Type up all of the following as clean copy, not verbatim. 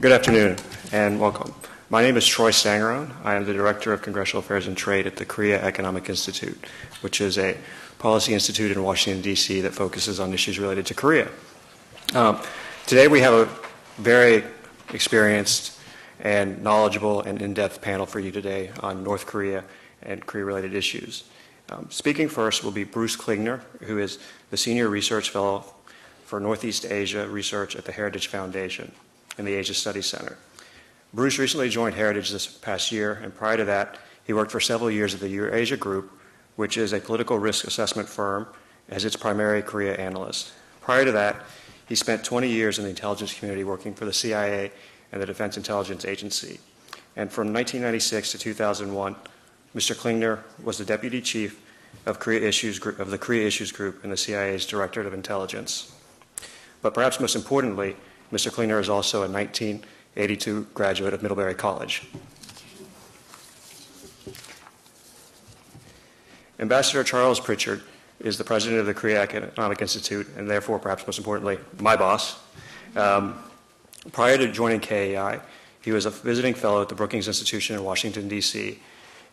Good afternoon and welcome. My name is Troy Stangerone. I am the Director of Congressional Affairs and Trade at the Korea Economic Institute, which is a policy institute in Washington, D.C. that focuses on issues related to Korea. Today we have a very experienced and knowledgeable and in-depth panel for you today on North Korea and Korea-related issues. Speaking first will be Bruce Klingner, who is the Senior Research Fellow for Northeast Asia Research at the Heritage Foundation and the Asia Studies Center. Bruce recently joined Heritage this past year, and prior to that, he worked for several years at the Eurasia Group, which is a political risk assessment firm, as its primary Korea analyst. Prior to that, he spent 20 years in the intelligence community working for the CIA and the Defense Intelligence Agency. And from 1996 to 2001, Mr. Klingner was the Deputy Chief of the Korea Issues Group in the CIA's Directorate of Intelligence. But perhaps most importantly, Mr. Klingner is also a 1982 graduate of Middlebury College. Ambassador Charles Pritchard is the president of the Korea Economic Institute, and therefore, perhaps most importantly, my boss. Prior to joining KAI, he was a visiting fellow at the Brookings Institution in Washington, D.C.,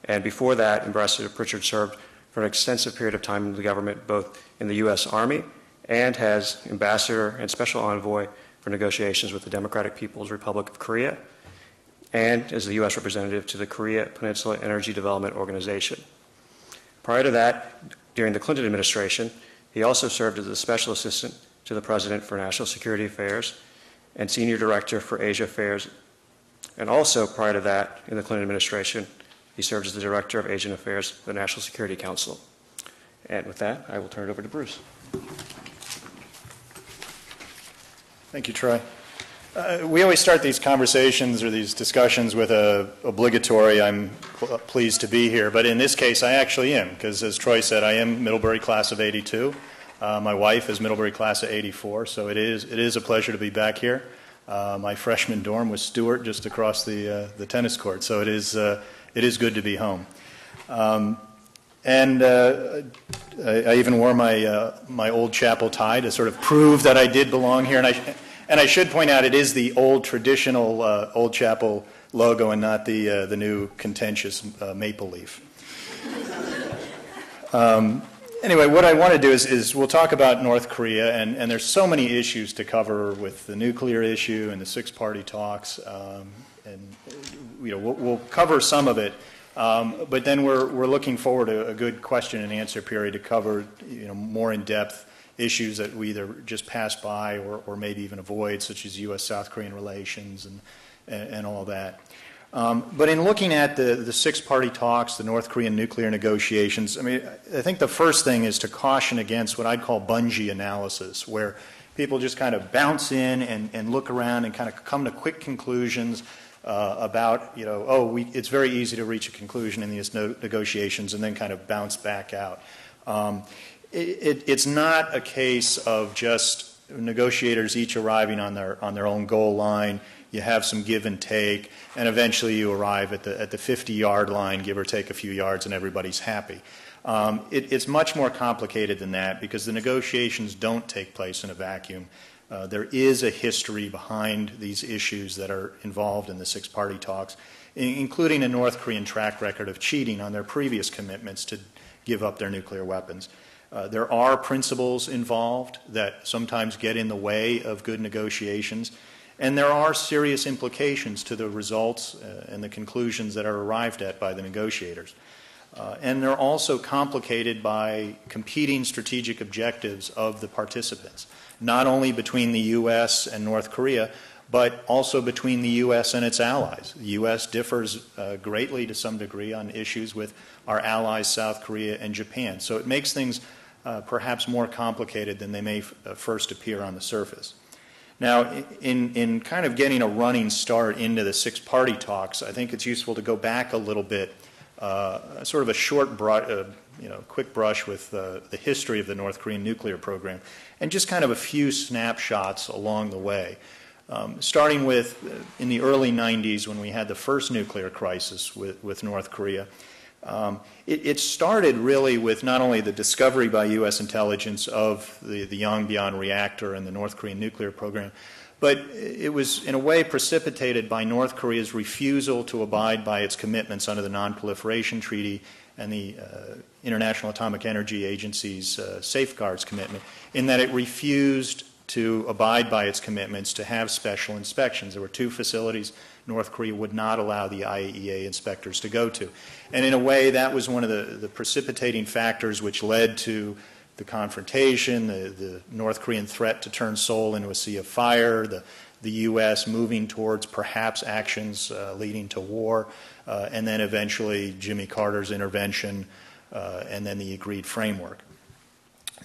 and before that, Ambassador Pritchard served for an extensive period of time in the government, both in the U.S. Army and as ambassador and special envoy for negotiations with the Democratic People's Republic of Korea, and as the U.S. representative to the Korea Peninsula Energy Development Organization. Prior to that, during the Clinton administration, he also served as a special assistant to the President for National Security Affairs and Senior Director for Asia Affairs. And also prior to that, in the Clinton administration, he served as the Director of Asian Affairs for the National Security Council. And with that, I will turn it over to Bruce. Thank you, Troy. We always start these conversations or these discussions with a obligatory, I'm pleased to be here, but in this case I actually am, because as Troy said, I am Middlebury class of 82. My wife is Middlebury class of 84, so it is a pleasure to be back here. My freshman dorm was Stewart, just across the tennis court, so it is good to be home. And I even wore my old chapel tie to sort of prove that I did belong here. And I should point out it is the old traditional Old Chapel logo and not the new contentious maple leaf. Anyway, what I want to do is we'll talk about North Korea, and there's so many issues to cover with the nuclear issue and the six-party talks, and we'll cover some of it. But then we're looking forward to a good question and answer period to cover more in-depth issues that we either just pass by or maybe even avoid, such as U.S.-South Korean relations and all that. But in looking at the six-party talks, the North Korean nuclear negotiations, I think the first thing is to caution against what I'd call bungee analysis, where people just kind of bounce in and look around and kind of come to quick conclusions about, it's very easy to reach a conclusion in these negotiations and then kind of bounce back out. It's not a case of just negotiators each arriving on their own goal line. You have some give and take, and eventually you arrive at the 50-yard line, give or take a few yards, and everybody's happy. It's much more complicated than that because the negotiations don't take place in a vacuum. There is a history behind these issues that are involved in the six-party talks, including a North Korean track record of cheating on their previous commitments to give up their nuclear weapons. There are principles involved that sometimes get in the way of good negotiations, and there are serious implications to the results and the conclusions that are arrived at by the negotiators. And they're also complicated by competing strategic objectives of the participants, not only between the U.S. and North Korea, but also between the U.S. and its allies. The U.S. differs greatly to some degree on issues with our allies South Korea and Japan. So it makes things perhaps more complicated than they may first appear on the surface. Now, in kind of getting a running start into the six-party talks, I think it's useful to go back a little bit, sort of a short, quick brush with the history of the North Korean nuclear program, and just kind of a few snapshots along the way. Starting with in the early 90s when we had the first nuclear crisis with North Korea. It started really with not only the discovery by U.S. intelligence of the Yongbyon reactor and the North Korean nuclear program, But it was, in a way, precipitated by North Korea's refusal to abide by its commitments under the Non-Proliferation Treaty and the International Atomic Energy Agency's safeguards commitment, in that it refused to abide by its commitments to have special inspections. There were two facilities North Korea would not allow the IAEA inspectors to go to. And in a way, that was one of the precipitating factors which led to the confrontation, the North Korean threat to turn Seoul into a sea of fire, the U.S. moving towards perhaps actions leading to war, and then eventually Jimmy Carter's intervention, and then the agreed framework.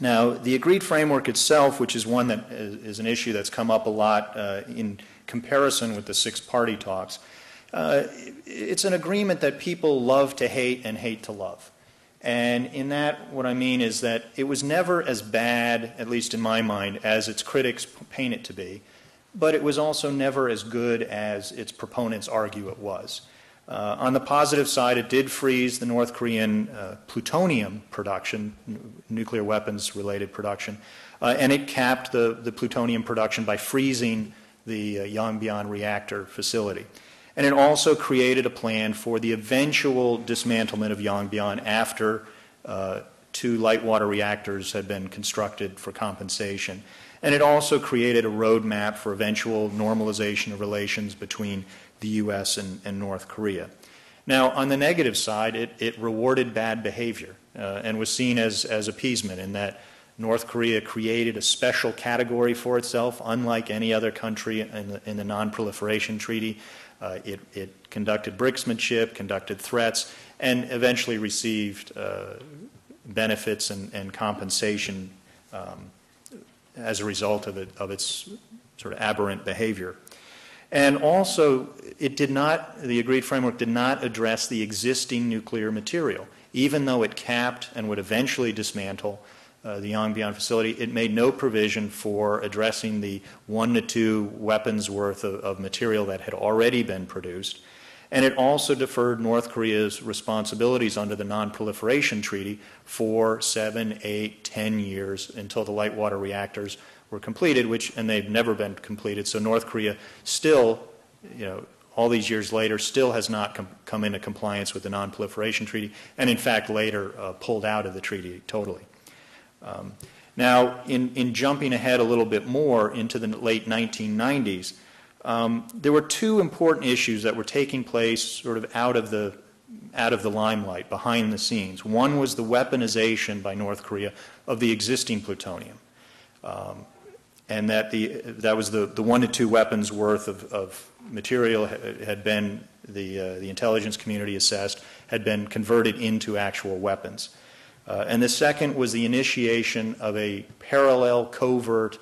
Now, the agreed framework itself, which is one that is an issue that's come up a lot in comparison with the six-party talks, it's an agreement that people love to hate and hate to love. And in that, what I mean is that it was never as bad, at least in my mind, as its critics paint it to be, but it was also never as good as its proponents argue it was. On the positive side, it did freeze the North Korean plutonium production, nuclear weapons-related production, and it capped the plutonium production by freezing the Yongbyon reactor facility. And it also created a plan for the eventual dismantlement of Yongbyon after two light water reactors had been constructed for compensation. And it also created a roadmap for eventual normalization of relations between the U.S. and North Korea. Now, on the negative side, it rewarded bad behavior and was seen as appeasement, in that North Korea created a special category for itself, unlike any other country in the Non-Proliferation Treaty. It conducted bricksmanship, conducted threats, and eventually received benefits and compensation as a result of its sort of aberrant behavior. And also, the agreed framework did not address the existing nuclear material. Even though it capped and would eventually dismantle the Yongbyon facility, it made no provision for addressing the 1 to 2 weapons worth of material that had already been produced. And it also deferred North Korea's responsibilities under the Non-Proliferation Treaty for 7, 8, 10 years until the light water reactors were completed, and they've never been completed. So North Korea still, all these years later, still has not come into compliance with the Non-Proliferation Treaty, and in fact later pulled out of the treaty totally. Now, in jumping ahead a little bit more into the late 1990s, there were two important issues that were taking place sort of out of the limelight, behind the scenes. One was the weaponization by North Korea of the existing plutonium, and that was the 1 to 2 weapons worth of material had been, the intelligence community assessed, had been converted into actual weapons. And the second was the initiation of a parallel covert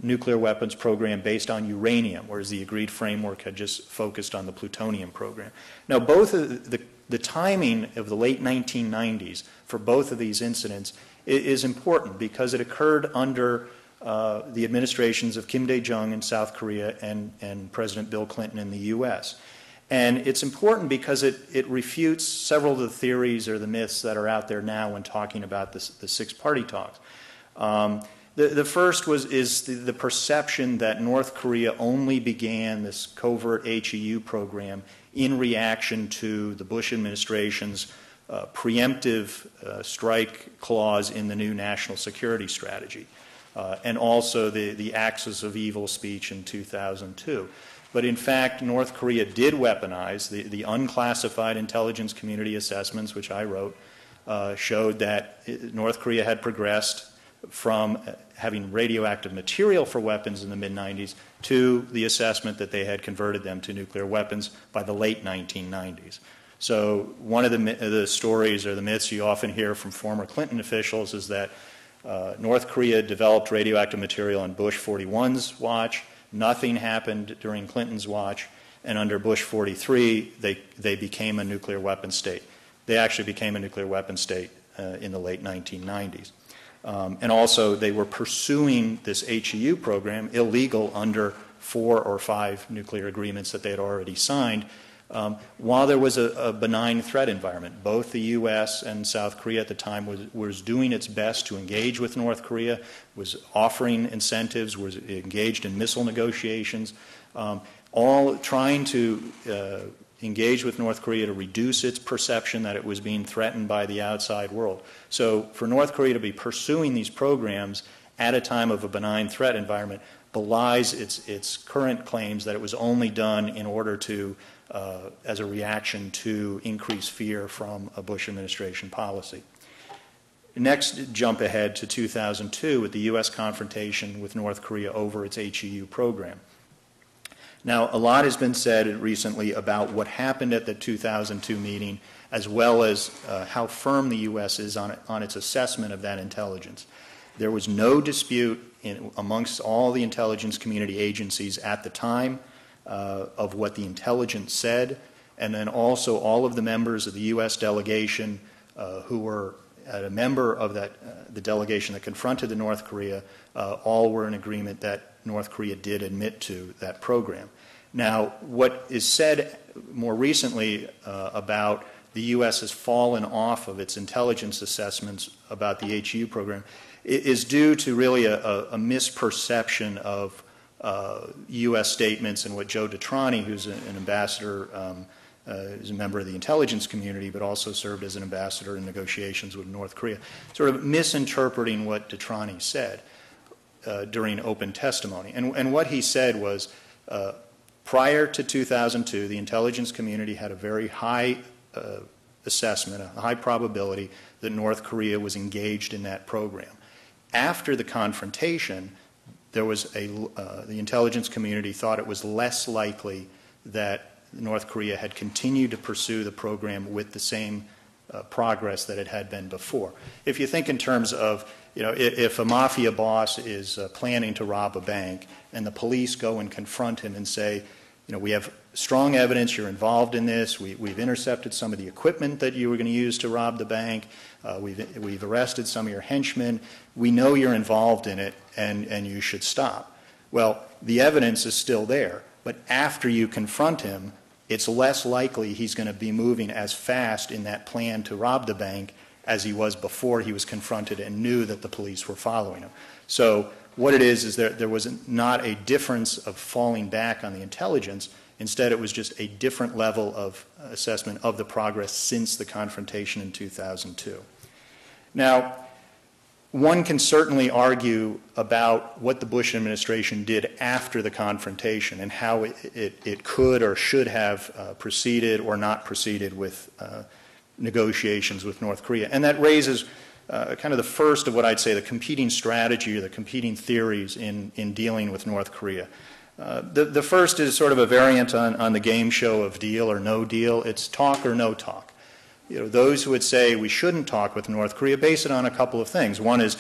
nuclear weapons program based on uranium, whereas the agreed framework had just focused on the plutonium program. Now, both of the timing of the late 1990s for both of these incidents is important because it occurred under the administrations of Kim Dae-jung in South Korea and President Bill Clinton in the U.S. And it's important because it refutes several of the theories or the myths that are out there now when talking about the six-party talks. The first is the perception that North Korea only began this covert HEU program in reaction to the Bush administration's preemptive strike clause in the new national security strategy, and also the axis of evil speech in 2002. But in fact, North Korea did weaponize. The unclassified intelligence community assessments, which I wrote, showed that North Korea had progressed from having radioactive material for weapons in the mid-90s to the assessment that they had converted them to nuclear weapons by the late 1990s. So one of the stories or the myths you often hear from former Clinton officials is that North Korea developed radioactive material on Bush 41's watch. Nothing happened during Clinton's watch, and under Bush 43, they became a nuclear weapon state. They actually became a nuclear weapon state in the late 1990s. And also, they were pursuing this HEU program illegal under 4 or 5 nuclear agreements that they had already signed While there was a benign threat environment, both the U.S. and South Korea at the time was doing its best to engage with North Korea, was offering incentives, was engaged in missile negotiations, all trying to engage with North Korea to reduce its perception that it was being threatened by the outside world. So for North Korea to be pursuing these programs at a time of a benign threat environment belies its current claims that it was only done in order to, as a reaction to increased fear from a Bush administration policy. Next, jump ahead to 2002 with the U.S. confrontation with North Korea over its HEU program. Now, a lot has been said recently about what happened at the 2002 meeting, as well as how firm the U.S. is on its assessment of that intelligence. There was no dispute amongst all the intelligence community agencies at the time of what the intelligence said, and then also all of the members of the U.S. delegation who were a member of the delegation that confronted the North Korea, all were in agreement that North Korea did admit to that program. Now, what is said more recently about the U.S. has fallen off of its intelligence assessments about the HEU program is due to really a misperception of U.S. statements and what Joe Detrani, who's an ambassador, is a member of the intelligence community, but also served as an ambassador in negotiations with North Korea, sort of misinterpreting what Detrani said during open testimony. And what he said was, prior to 2002, the intelligence community had a very high assessment, a high probability that North Korea was engaged in that program. After the confrontation, there was the intelligence community thought it was less likely that North Korea had continued to pursue the program with the same progress that it had been before. If you think in terms of, if a mafia boss is planning to rob a bank and the police go and confront him and say, we have strong evidence you're involved in this, we've intercepted some of the equipment that you were going to use to rob the bank, we've arrested some of your henchmen, we know you're involved in it and you should stop. Well, the evidence is still there, but after you confront him, it's less likely he's going to be moving as fast in that plan to rob the bank as he was before he was confronted and knew that the police were following him. So what it is there was not a difference of falling back on the intelligence. Instead, it was just a different level of assessment of the progress since the confrontation in 2002. Now, one can certainly argue about what the Bush administration did after the confrontation and how it could or should have proceeded or not proceeded with negotiations with North Korea. And that raises kind of the first of what I'd say the competing strategy or the competing theories in dealing with North Korea. The first is sort of a variant on the game show of deal or no deal. It's talk or no talk. Those who would say we shouldn't talk with North Korea base it on a couple of things. One is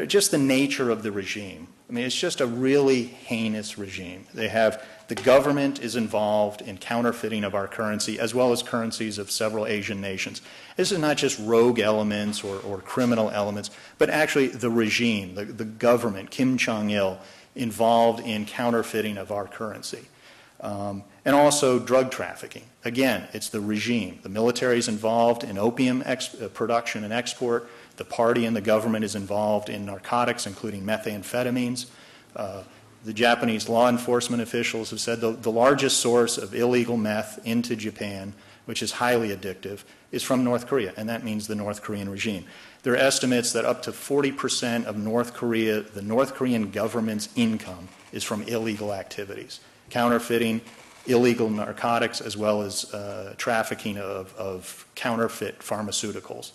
just the nature of the regime. I mean, it's just a really heinous regime. The government is involved in counterfeiting of our currency as well as currencies of several Asian nations. This is not just rogue elements or criminal elements, but actually the regime, the government, Kim Jong-il, involved in counterfeiting of our currency. And also drug trafficking. Again, it's the regime. The military is involved in opium production and export. The party and the government is involved in narcotics, including methamphetamines. The Japanese law enforcement officials have said the largest source of illegal meth into Japan, which is highly addictive, is from North Korea, and that means the North Korean regime. There are estimates that up to 40% of North Korea, the North Korean government's income, is from illegal activities. Counterfeiting, illegal narcotics, as well as trafficking of counterfeit pharmaceuticals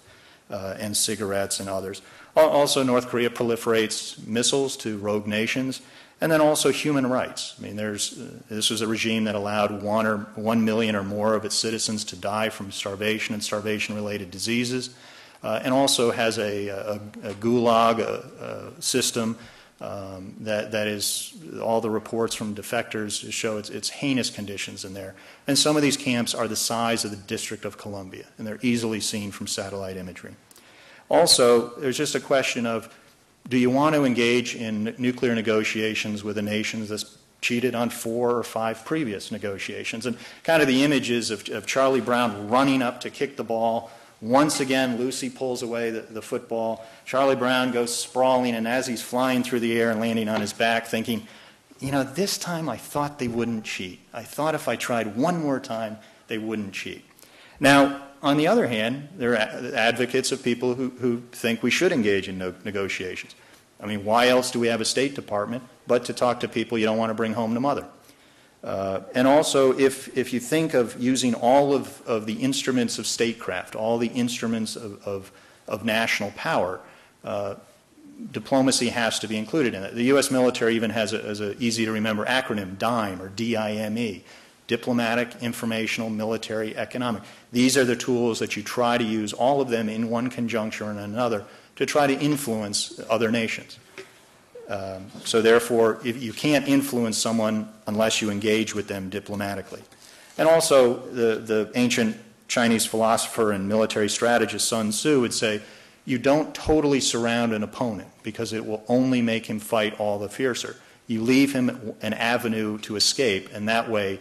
and cigarettes and others. Also, North Korea proliferates missiles to rogue nations, and then also human rights. I mean, this was a regime that allowed 1 million or more of its citizens to die from starvation and starvation-related diseases, and also has a gulag system that is, all the reports from defectors show it's heinous conditions in there. And some of these camps are the size of the District of Columbia, and they're easily seen from satellite imagery. Also, there's just a question of, do you want to engage in nuclear negotiations with a nation that's cheated on 4 or 5 previous negotiations. And kind of the images of Charlie Brown running up to kick the ball. Once again, Lucy pulls away the football. Charlie Brown goes sprawling, and as he's flying through the air and landing on his back, thinking, you know, this time I thought they wouldn't cheat. I thought if I tried one more time, they wouldn't cheat. Now, on the other hand, there are advocates of people who think we should engage in negotiations. I mean, why else do we have a State Department but to talk to people you don't want to bring home to mother? And also, if you think of using all of the instruments of statecraft, all the instruments of national power, diplomacy has to be included in it. The U.S. military even has an easy-to-remember acronym, DIME, or D-I-M-E, diplomatic, informational, military, economic. These are the tools that you try to use, all of them in one conjuncture and another, to try to influence other nations. So therefore, if you can't influence someone unless you engage with them diplomatically. And also, the ancient Chinese philosopher and military strategist Sun Tzu would say, you don't totally surround an opponent because it will only make him fight all the fiercer. You leave him an avenue to escape, and that way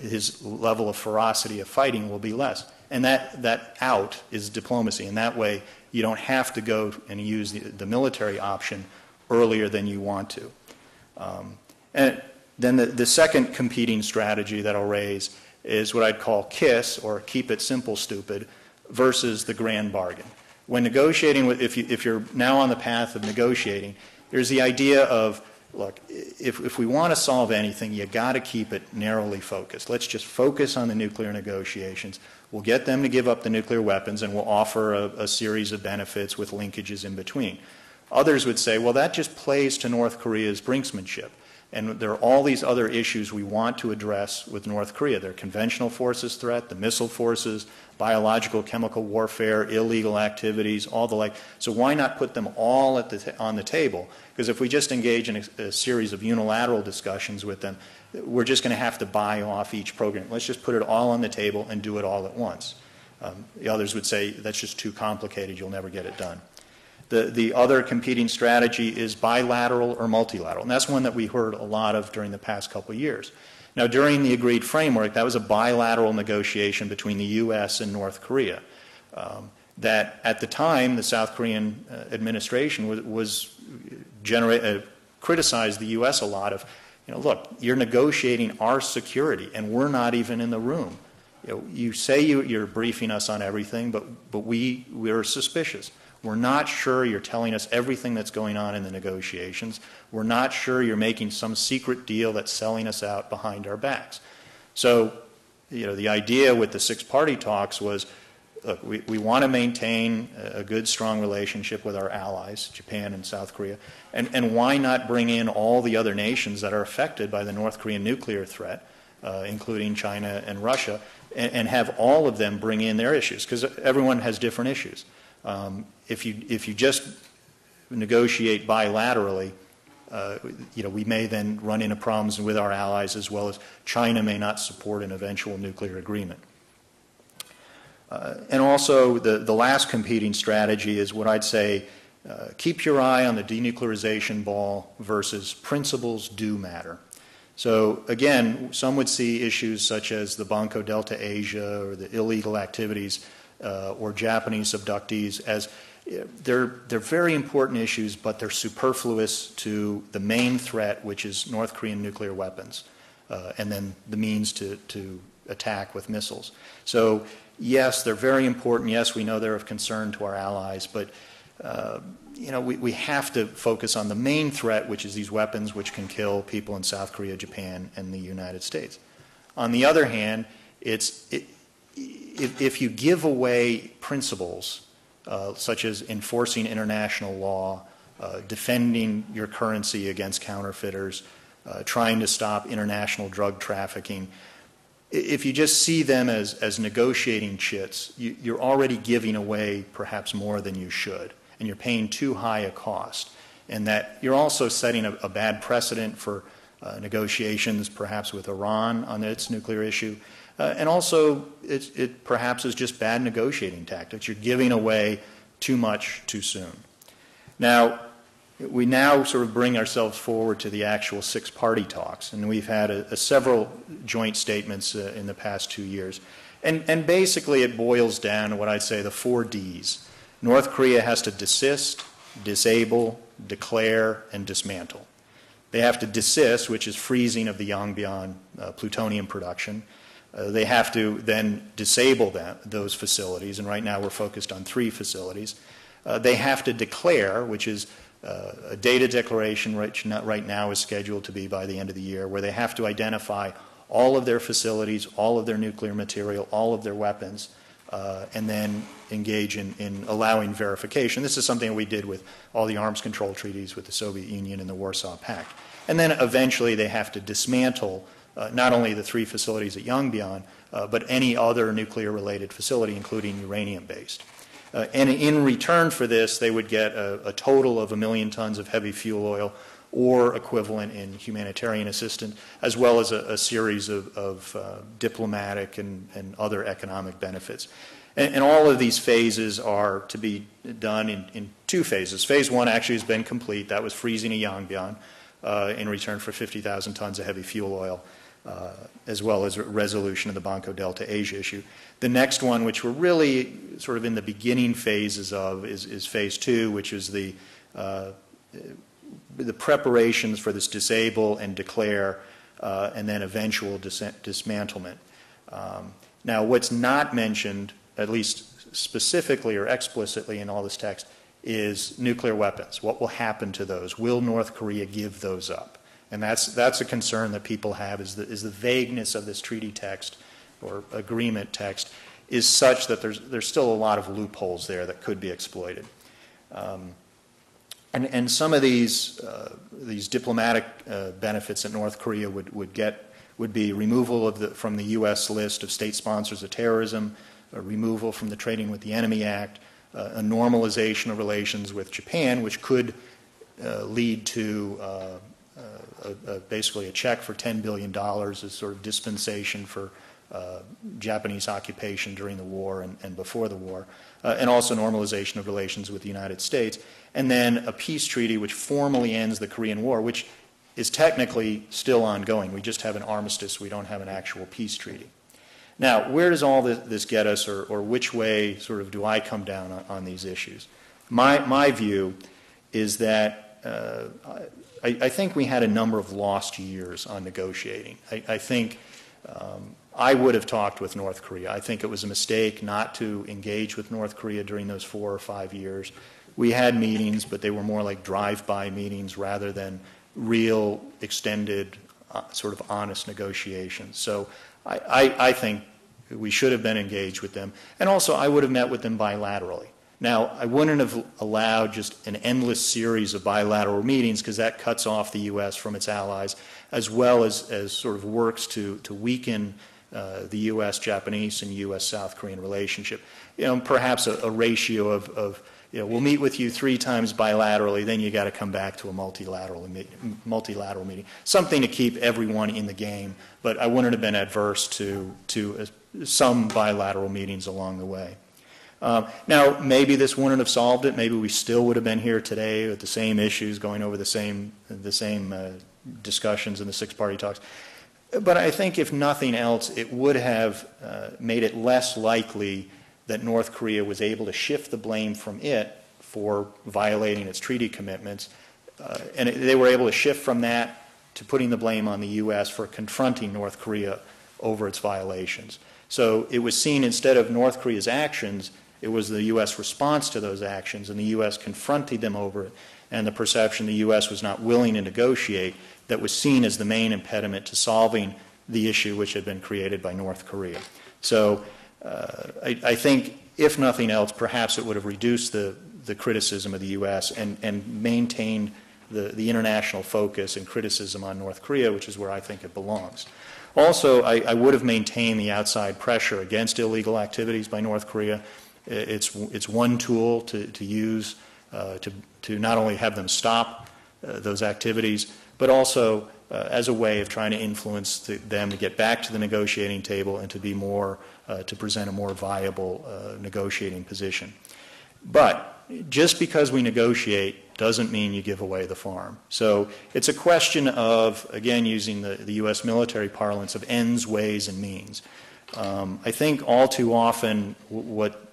his level of ferocity of fighting will be less. And that out is diplomacy, and that way you don't have to go and use the military option earlier than you want to. And then the second competing strategy that I'll raise is what I'd call KISS, or keep it simple, stupid, versus the grand bargain. When negotiating, if you're now on the path of negotiating, there's the idea of, look, if we want to solve anything, you got to keep it narrowly focused. Let's just focus on the nuclear negotiations. We'll get them to give up the nuclear weapons, and we'll offer a series of benefits with linkages in between. Others would say, well, that just plays to North Korea's brinksmanship. And there are all these other issues we want to address with North Korea. Their conventional forces threat, the missile forces, biological, chemical warfare, illegal activities, all the like. So why not put them all on the table? Because if we just engage in a series of unilateral discussions with them, we're just going to have to buy off each program. Let's just put it all on the table and do it all at once. The others would say that's just too complicated. You'll never get it done. The other competing strategy is bilateral or multilateral, and that's one that we heard a lot of during the past couple of years. Now, during the agreed framework, that was a bilateral negotiation between the U.S. and North Korea. That at the time, the South Korean administration criticized the U.S. a lot of, look, you're negotiating our security, and we're not even in the room. You say you're briefing us on everything, but we're suspicious. We're not sure you're telling us everything that's going on in the negotiations. We're not sure you're making some secret deal that's selling us out behind our backs. So, the idea with the six-party talks was, look, we want to maintain a good, strong relationship with our allies, Japan and South Korea, and why not bring in all the other nations that are affected by the North Korean nuclear threat, including China and Russia, and have all of them bring in their issues, because everyone has different issues. If you just negotiate bilaterally, we may then run into problems with our allies, as well as China may not support an eventual nuclear agreement. And also, the last competing strategy is what I'd say, keep your eye on the denuclearization ball versus principles do matter. So again, some would see issues such as the Banco Delta Asia or the illegal activities or Japanese abductees as they're very important issues, but they're superfluous to the main threat, which is North Korean nuclear weapons, and then the means to attack with missiles. So yes, they're very important. Yes, we know they're of concern to our allies, but we have to focus on the main threat, which is these weapons which can kill people in South Korea, Japan, and the United States. On the other hand, if you give away principles such as enforcing international law, defending your currency against counterfeiters, trying to stop international drug trafficking, if you just see them as negotiating chits, you're already giving away perhaps more than you should, and you're paying too high a cost. And that you're also setting a bad precedent for negotiations perhaps with Iran on its nuclear issue. And also, it perhaps is just bad negotiating tactics. You're giving away too much too soon. Now, we now sort of bring ourselves forward to the actual six-party talks, and we've had several joint statements in the past 2 years. And basically it boils down to what I'd say the 4 Ds. North Korea has to desist, disable, declare, and dismantle. They have to desist, which is freezing of the Yongbyon plutonium production. They have to then disable those facilities, and right now we're focused on 3 facilities. They have to declare, which is a data declaration which right now is scheduled to be by the end of the year, where they have to identify all of their facilities, all of their nuclear material, all of their weapons, and then engage in allowing verification. This is something we did with all the arms control treaties with the Soviet Union and the Warsaw Pact. And then eventually they have to dismantle not only the 3 facilities at Yongbyon, but any other nuclear-related facility, including uranium-based. And in return for this, they would get a total of 1 million tons of heavy fuel oil or equivalent in humanitarian assistance, as well as a series of diplomatic and other economic benefits. And all of these phases are to be done in 2 phases. Phase 1 actually has been complete. That was freezing a Yongbyon in return for 50,000 tons of heavy fuel oil, as well as resolution of the Banco Delta Asia issue. The next one, which we're really sort of in the beginning phases of, is phase 2, which is the preparations for this disable and declare and then eventual dismantlement. Now, what's not mentioned, at least specifically or explicitly in all this text, is nuclear weapons. What will happen to those? Will North Korea give those up? And that's a concern that people have, is the vagueness of this treaty text or agreement text is such that there's still a lot of loopholes there that could be exploited. And some of these diplomatic benefits that North Korea would get would be removal from the U.S. list of state sponsors of terrorism, a removal from the Trading with the Enemy Act, a normalization of relations with Japan, which could lead to basically a check for $10 billion as sort of dispensation for Japanese occupation during the war and before the war, and also normalization of relations with the United States, and then a peace treaty which formally ends the Korean War, which is technically still ongoing. We just have an armistice. We don't have an actual peace treaty. Now, where does all this get us, or which way sort of do I come down on these issues? My view is that I think we had a number of lost years on negotiating. I think I would have talked with North Korea. I think it was a mistake not to engage with North Korea during those 4 or 5 years. We had meetings, but they were more like drive-by meetings rather than real, extended, sort of honest negotiations. So I think we should have been engaged with them. And also, I would have met with them bilaterally. Now, I wouldn't have allowed just an endless series of bilateral meetings, because that cuts off the U.S. from its allies, as well as sort of works to weaken the U.S. Japanese and U.S. South Korean relationship. You know, perhaps a ratio of we'll meet with you 3 times bilaterally, then you got to come back to a multilateral meeting. Something to keep everyone in the game, but I wouldn't have been adverse to some bilateral meetings along the way. Now, maybe this wouldn't have solved it. Maybe we still would have been here today with the same issues, going over the same discussions in the 6-party talks. But I think if nothing else, it would have made it less likely that North Korea was able to shift the blame from it for violating its treaty commitments. And they were able to shift from that to putting the blame on the U.S. for confronting North Korea over its violations. So it was seen, instead of North Korea's actions, it was the U.S. response to those actions, and the U.S. confronted them over it, and the perception the U.S. was not willing to negotiate that was seen as the main impediment to solving the issue which had been created by North Korea. So I think, if nothing else, perhaps it would have reduced the criticism of the U.S. and maintained the international focus and criticism on North Korea, which is where I think it belongs. Also, I would have maintained the outside pressure against illegal activities by North Korea. It's one tool to use to not only have them stop those activities, but also as a way of trying to influence them to get back to the negotiating table and to be more, to present a more viable negotiating position. But just because we negotiate doesn't mean you give away the farm. So it's a question of, again, using the U.S. military parlance of ends, ways, and means. I think all too often what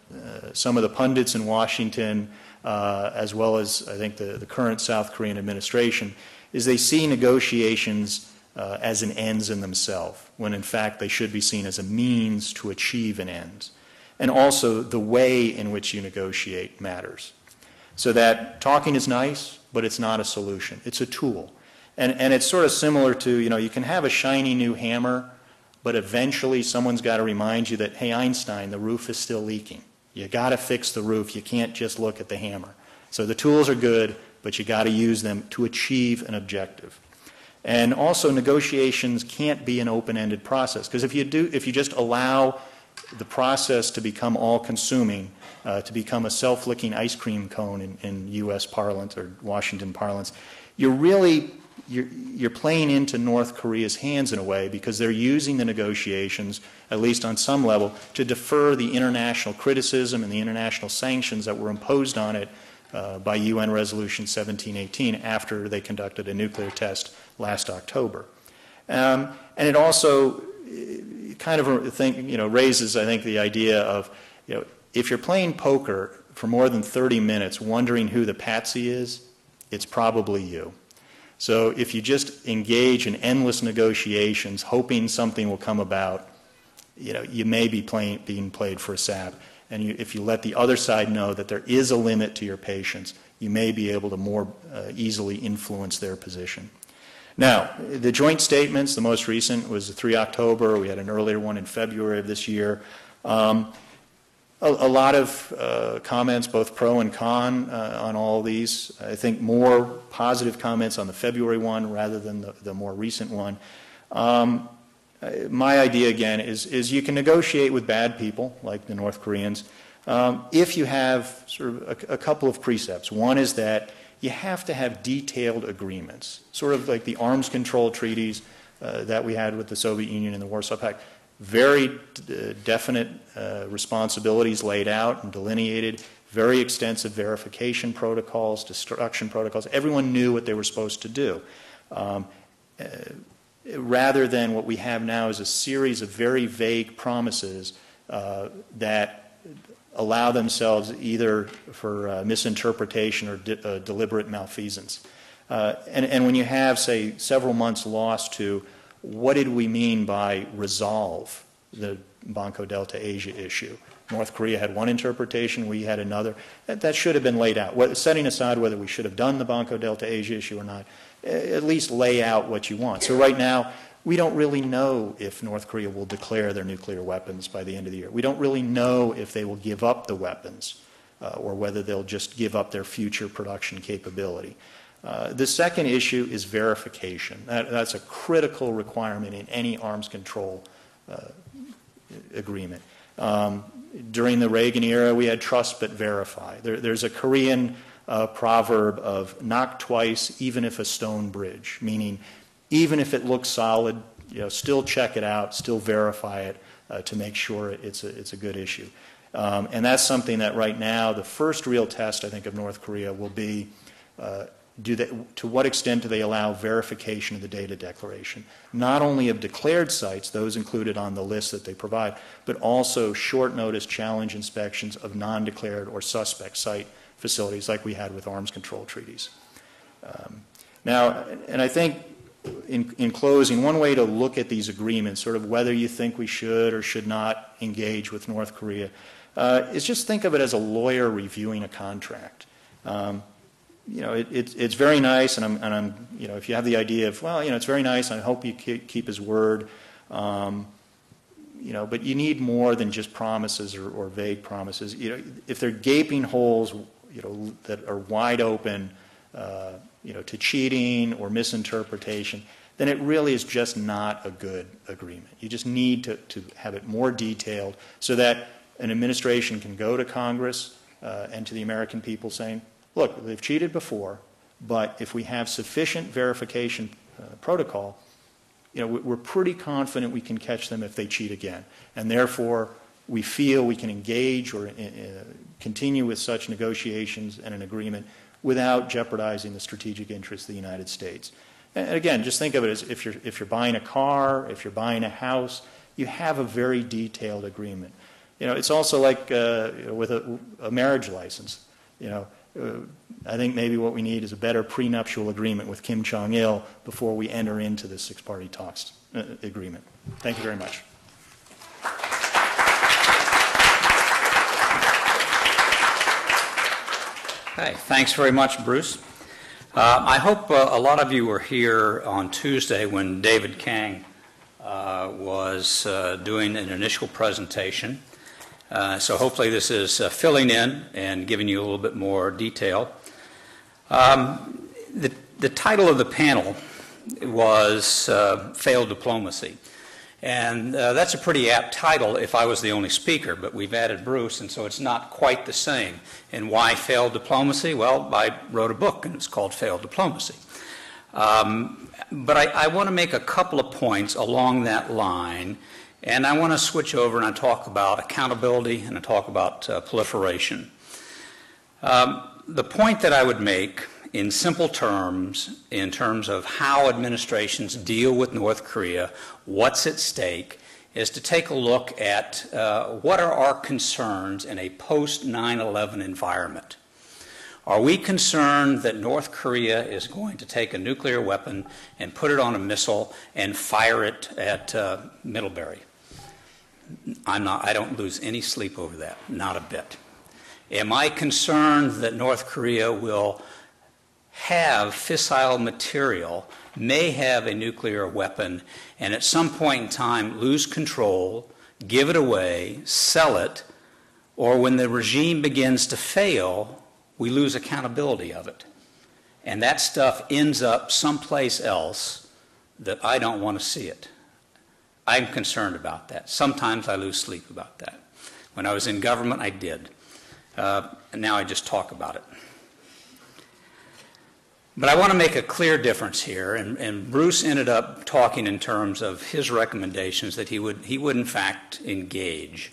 some of the pundits in Washington, as well as I think the current South Korean administration, is they see negotiations as an ends in themselves, when in fact they should be seen as a means to achieve an end. And also the way in which you negotiate matters. So that talking is nice, but it's not a solution. It's a tool. And it's sort of similar to, you can have a shiny new hammer, but eventually someone's got to remind you that, hey, Einstein, the roof is still leaking. You got to fix the roof. You can't just look at the hammer. So the tools are good, but you got to use them to achieve an objective. And also negotiations can't be an open-ended process, because if you just allow the process to become all-consuming, to become a self-licking ice cream cone in U.S. parlance or Washington parlance, you're playing into North Korea's hands in a way, because they're using the negotiations, at least on some level, to defer the international criticism and the international sanctions that were imposed on it by UN Resolution 1718 after they conducted a nuclear test last October. And it also kind of raises, I think, the idea of, if you're playing poker for more than 30 minutes wondering who the patsy is, it's probably you. So if you just engage in endless negotiations hoping something will come about, you may be being played for a sap. And if you let the other side know that there is a limit to your patience, you may be able to more easily influence their position. Now, the joint statements, the most recent was 3 October. We had an earlier one in February of this year. A lot of comments, both pro and con, on all of these. I think more positive comments on the February one rather than the more recent one. My idea, again, is you can negotiate with bad people, like the North Koreans, if you have sort of a couple of precepts. One is that you have to have detailed agreements, sort of like the arms control treaties that we had with the Soviet Union and the Warsaw Pact. Very definite responsibilities laid out and delineated, very extensive verification protocols, destruction protocols. Everyone knew what they were supposed to do. Rather than what we have now is a series of very vague promises that allow themselves either for misinterpretation or deliberate malfeasance. And when you have, say, several months lost to what did we mean by resolve the Banco Delta Asia issue? North Korea had one interpretation, we had another. That should have been laid out. Setting aside whether we should have done the Banco Delta Asia issue or not, at least lay out what you want. So right now, we don't really know if North Korea will declare their nuclear weapons by the end of the year. We don't really know if they will give up the weapons or whether they'll just give up their future production capability. The second issue is verification. That's a critical requirement in any arms control agreement. During the Reagan era, we had trust but verify. There's a Korean proverb of knock twice, even if a stone bridge, meaning even if it looks solid, still check it out, still verify it to make sure it's a good issue. And that's something that right now, the first real test, I think, of North Korea will be to what extent do they allow verification of the data declaration? Not only of declared sites, those included on the list that they provide, but also short notice challenge inspections of non-declared or suspect site facilities like we had with arms control treaties. Now, and I think in closing, one way to look at these agreements, sort of whether you think we should or should not engage with North Korea, is just think of it as a lawyer reviewing a contract. It's very nice, and I'm if you have the idea of, well, it's very nice, I hope you keep his word, but you need more than just promises or vague promises. If they're gaping holes, that are wide open, to cheating or misinterpretation, then it really is just not a good agreement. You just need to have it more detailed so that an administration can go to Congress and to the American people saying, look, they've cheated before, but if we have sufficient verification protocol, we're pretty confident we can catch them if they cheat again. And therefore, we feel we can engage or continue with such negotiations and an agreement without jeopardizing the strategic interests of the United States. And again, just think of it as if you're buying a car, if you're buying a house, you have a very detailed agreement. It's also like with a marriage license. I think maybe what we need is a better prenuptial agreement with Kim Jong-il before we enter into this six-party talks agreement. Thank you very much. Okay, thanks very much, Bruce. I hope a lot of you were here on Tuesday when David Kang was doing an initial presentation. So hopefully this is filling in and giving you a little bit more detail. The title of the panel was Failed Diplomacy. And that's a pretty apt title if I was the only speaker, but we've added Bruce, and so it's not quite the same. And why failed diplomacy? Well, I wrote a book, and it's called Failed Diplomacy. But I want to make a couple of points along that line, and I want to switch over and I talk about accountability and I talk about proliferation. The point that I would make in simple terms, in terms of how administrations deal with North Korea, what's at stake, is to take a look at what are our concerns in a post-9/11 environment. Are we concerned that North Korea is going to take a nuclear weapon and put it on a missile and fire it at Middlebury? I don't lose any sleep over that, not a bit. Am I concerned that North Korea will have fissile material, may have a nuclear weapon, and at some point in time lose control, give it away, sell it, or when the regime begins to fail, we lose accountability of it? And that stuff ends up someplace else that I don't want to see it. I'm concerned about that. Sometimes I lose sleep about that. When I was in government, I did. And now I just talk about it. But I want to make a clear difference here, and Bruce ended up talking in terms of his recommendations that he would in fact engage,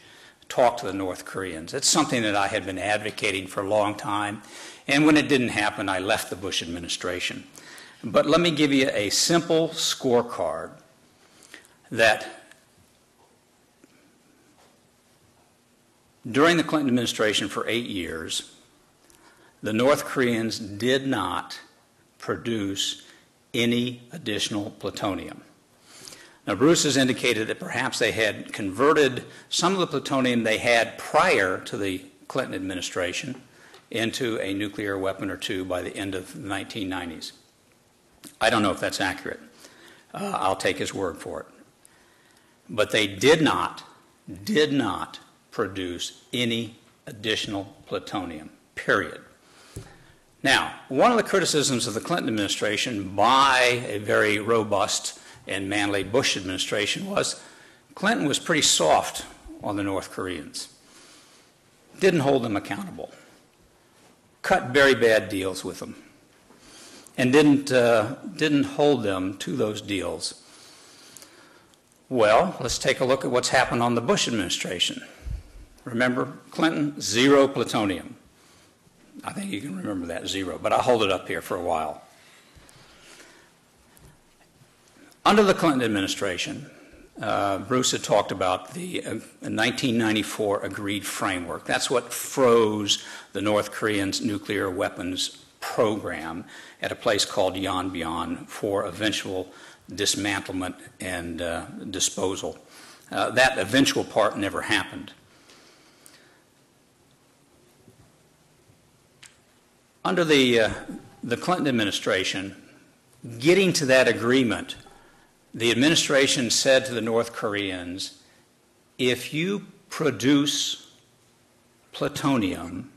talk to the North Koreans. It's something that I had been advocating for a long time, and when it didn't happen, I left the Bush administration. But let me give you a simple scorecard that during the Clinton administration for 8 years, the North Koreans did not produce any additional plutonium. Now, Bruce has indicated that perhaps they had converted some of the plutonium they had prior to the Clinton administration into a nuclear weapon or two by the end of the 1990s. I don't know if that's accurate. I'll take his word for it. But they did not produce any additional plutonium, period. Now, one of the criticisms of the Clinton administration by a very robust and manly Bush administration was Clinton was pretty soft on the North Koreans, didn't hold them accountable, cut very bad deals with them, and didn't hold them to those deals. Well, let's take a look at what's happened on the Bush administration. Remember, Clinton, 0 plutonium. I think you can remember that, 0, but I'll hold it up here for a while. Under the Clinton administration, Bruce had talked about the 1994 agreed framework. That's what froze the North Koreans' nuclear weapons program at a place called Yonbyon for eventual dismantlement and disposal. That eventual part never happened. Under the Clinton administration, getting to that agreement, the administration said to the North Koreans, if you produce plutonium,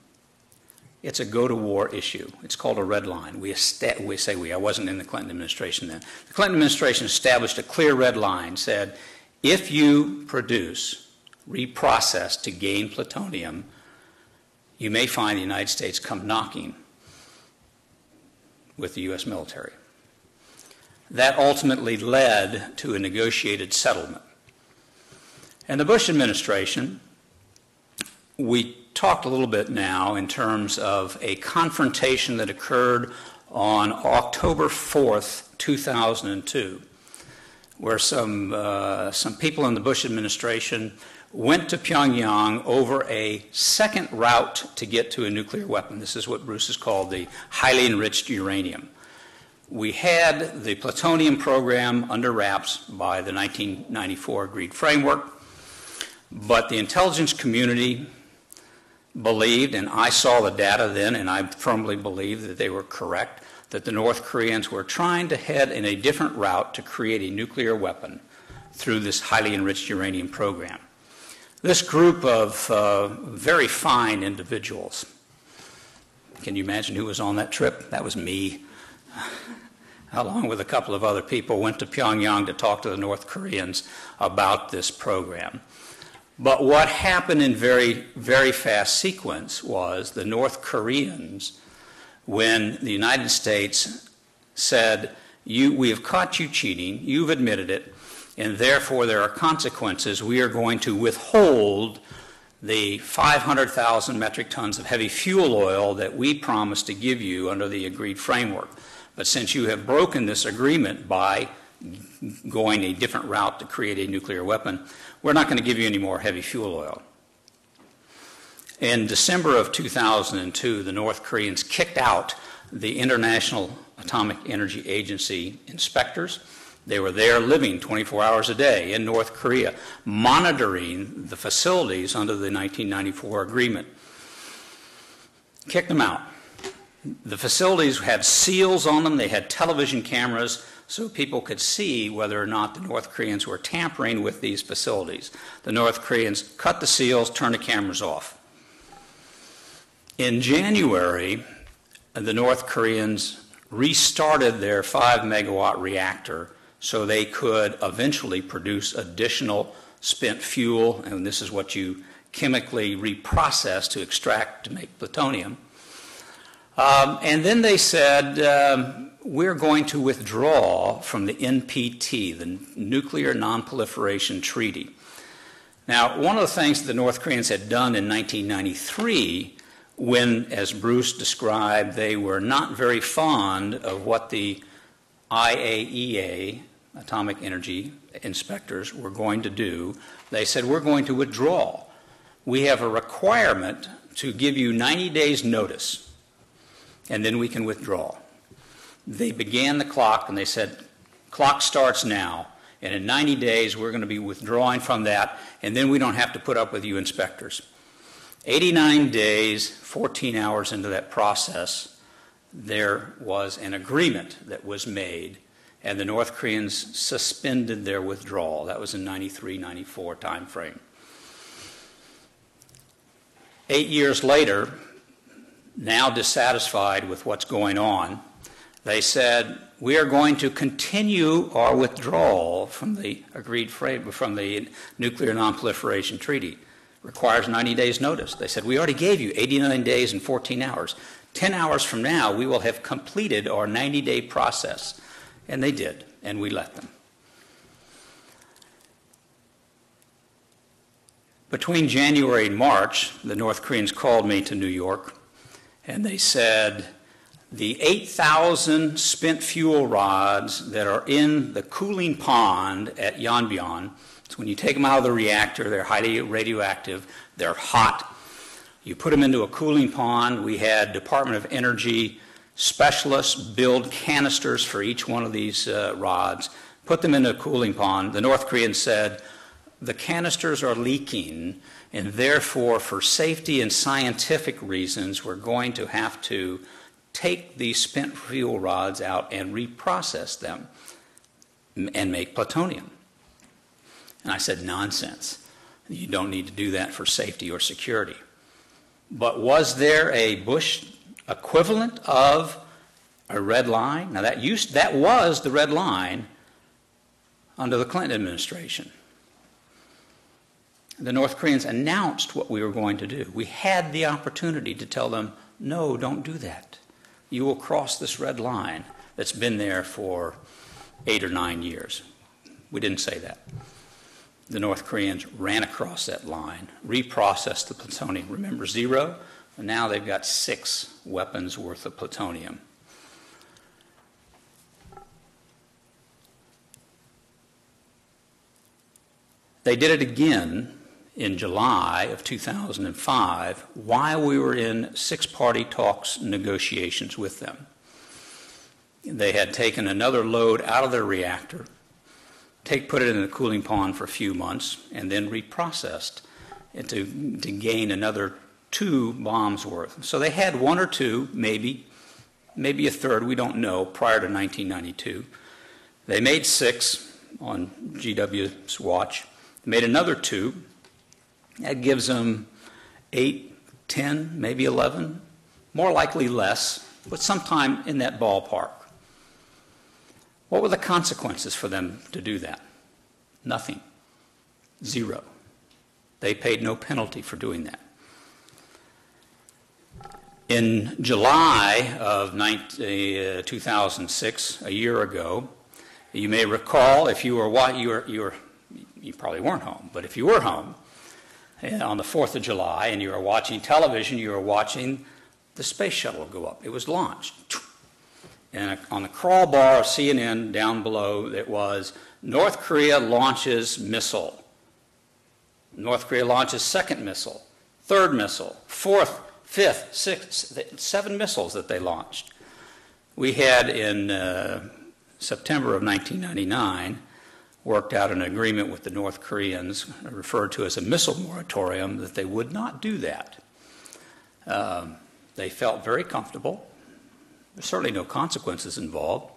it's a go-to-war issue. It's called a red line. I wasn't in the Clinton administration then. The Clinton administration established a clear red line, said, if you produce, reprocess to gain plutonium, you may find the United States come knocking with the U.S. military. That ultimately led to a negotiated settlement. And the Bush administration, we talked a little bit now in terms of a confrontation that occurred on October 4th, 2002, where some people in the Bush administration went to Pyongyang over a second route to get to a nuclear weapon. This is what Bruce has called the highly enriched uranium. We had the plutonium program under wraps by the 1994 agreed framework, but the intelligence community believed, and I saw the data then, and I firmly believe that they were correct, that the North Koreans were trying to head in a different route to create a nuclear weapon through this highly enriched uranium program. This group of very fine individuals, can you imagine who was on that trip? That was me, along with a couple of other people, went to Pyongyang to talk to the North Koreans about this program. But what happened in very, very fast sequence was the North Koreans, when the United States said, we have caught you cheating, you've admitted it, and therefore there are consequences. We are going to withhold the 500,000 metric tons of heavy fuel oil that we promised to give you under the agreed framework. But since you have broken this agreement by going a different route to create a nuclear weapon, we're not going to give you any more heavy fuel oil. In December of 2002, the North Koreans kicked out the International Atomic Energy Agency inspectors. They were there living 24 hours a day in North Korea, monitoring the facilities under the 1994 agreement. Kicked them out. The facilities had seals on them. They had television cameras so people could see whether or not the North Koreans were tampering with these facilities. The North Koreans cut the seals, turned the cameras off. In January, the North Koreans restarted their 5-megawatt reactor so they could eventually produce additional spent fuel, and this is what you chemically reprocess to extract to make plutonium. And then they said, we're going to withdraw from the NPT, the Nuclear Non-Proliferation Treaty. Now, one of the things that the North Koreans had done in 1993, when, as Bruce described, they were not very fond of what the IAEA, Atomic Energy Inspectors, were going to do, they said, we're going to withdraw. We have a requirement to give you 90 days notice, and then we can withdraw. They began the clock, and they said, clock starts now, and in 90 days we're going to be withdrawing from that, and then we don't have to put up with you inspectors. 89 days, 14 hours into that process, there was an agreement that was made, and the North Koreans suspended their withdrawal. That was in 93-94 timeframe. 8 years later, now dissatisfied with what's going on, they said, we are going to continue our withdrawal from the agreed frame, from the Nuclear Non-Proliferation Treaty. Requires 90 days notice. They said, we already gave you 89 days and 14 hours. 10 hours from now, we will have completed our 90-day process. And they did, and we let them. Between January and March, the North Koreans called me to New York, and they said, the 8,000 spent fuel rods that are in the cooling pond at Yanbian, so when you take them out of the reactor, they're highly radioactive, they're hot. You put them into a cooling pond. We had Department of Energy specialists build canisters for each one of these rods, put them into a cooling pond. The North Koreans said, the canisters are leaking, and therefore, for safety and scientific reasons, we're going to have to take these spent fuel rods out and reprocess them and make plutonium. And I said, nonsense. You don't need to do that for safety or security. But was there a Bush equivalent of a red line? Now that was the red line under the Clinton administration. The North Koreans announced what we were going to do. We had the opportunity to tell them, no, don't do that. You will cross this red line that's been there for 8 or 9 years. We didn't say that. the North Koreans ran across that line, reprocessed the plutonium. Remember 0? And now they've got 6 weapons worth of plutonium. They did it again in July of 2005 while we were in 6-party talks negotiations with them. They had taken another load out of their reactor, put it in a cooling pond for a few months, and then reprocessed it to gain another 2 bombs worth. So they had 1 or 2, maybe a third, we don't know, prior to 1992. They made 6 on GW's watch. They made another 2. That gives them 8, 10, maybe 11, more likely less, but sometime in that ballpark. What were the consequences for them to do that? Nothing. 0. They paid no penalty for doing that. In July of 2006, a year ago, you may recall, if you were, you probably weren't home, but if you were home on the 4th of July and you were watching television, you were watching the space shuttle go up. It was launched. And on the crawl bar of CNN down below, it was North Korea launches missile. North Korea launches 2nd missile, 3rd missile, 4th, 5th, 6th, 7 missiles that they launched. We had in September of 1999 worked out an agreement with the North Koreans, referred to as a missile moratorium, that they would not do that. They felt very comfortable. There's certainly no consequences involved.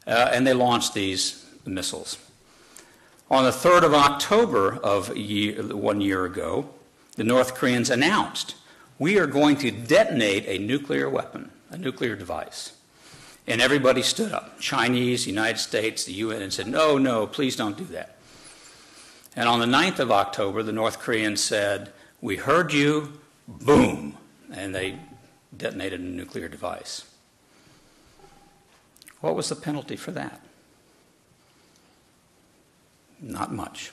And they launched these missiles. On the 3rd of October of 1 year ago, the North Koreans announced, we are going to detonate a nuclear weapon, a nuclear device. And everybody stood up, Chinese, United States, the UN, and said, no, no, please don't do that. And on the 9th of October, the North Koreans said, we heard you, boom, and they detonated a nuclear device. What was the penalty for that? Not much.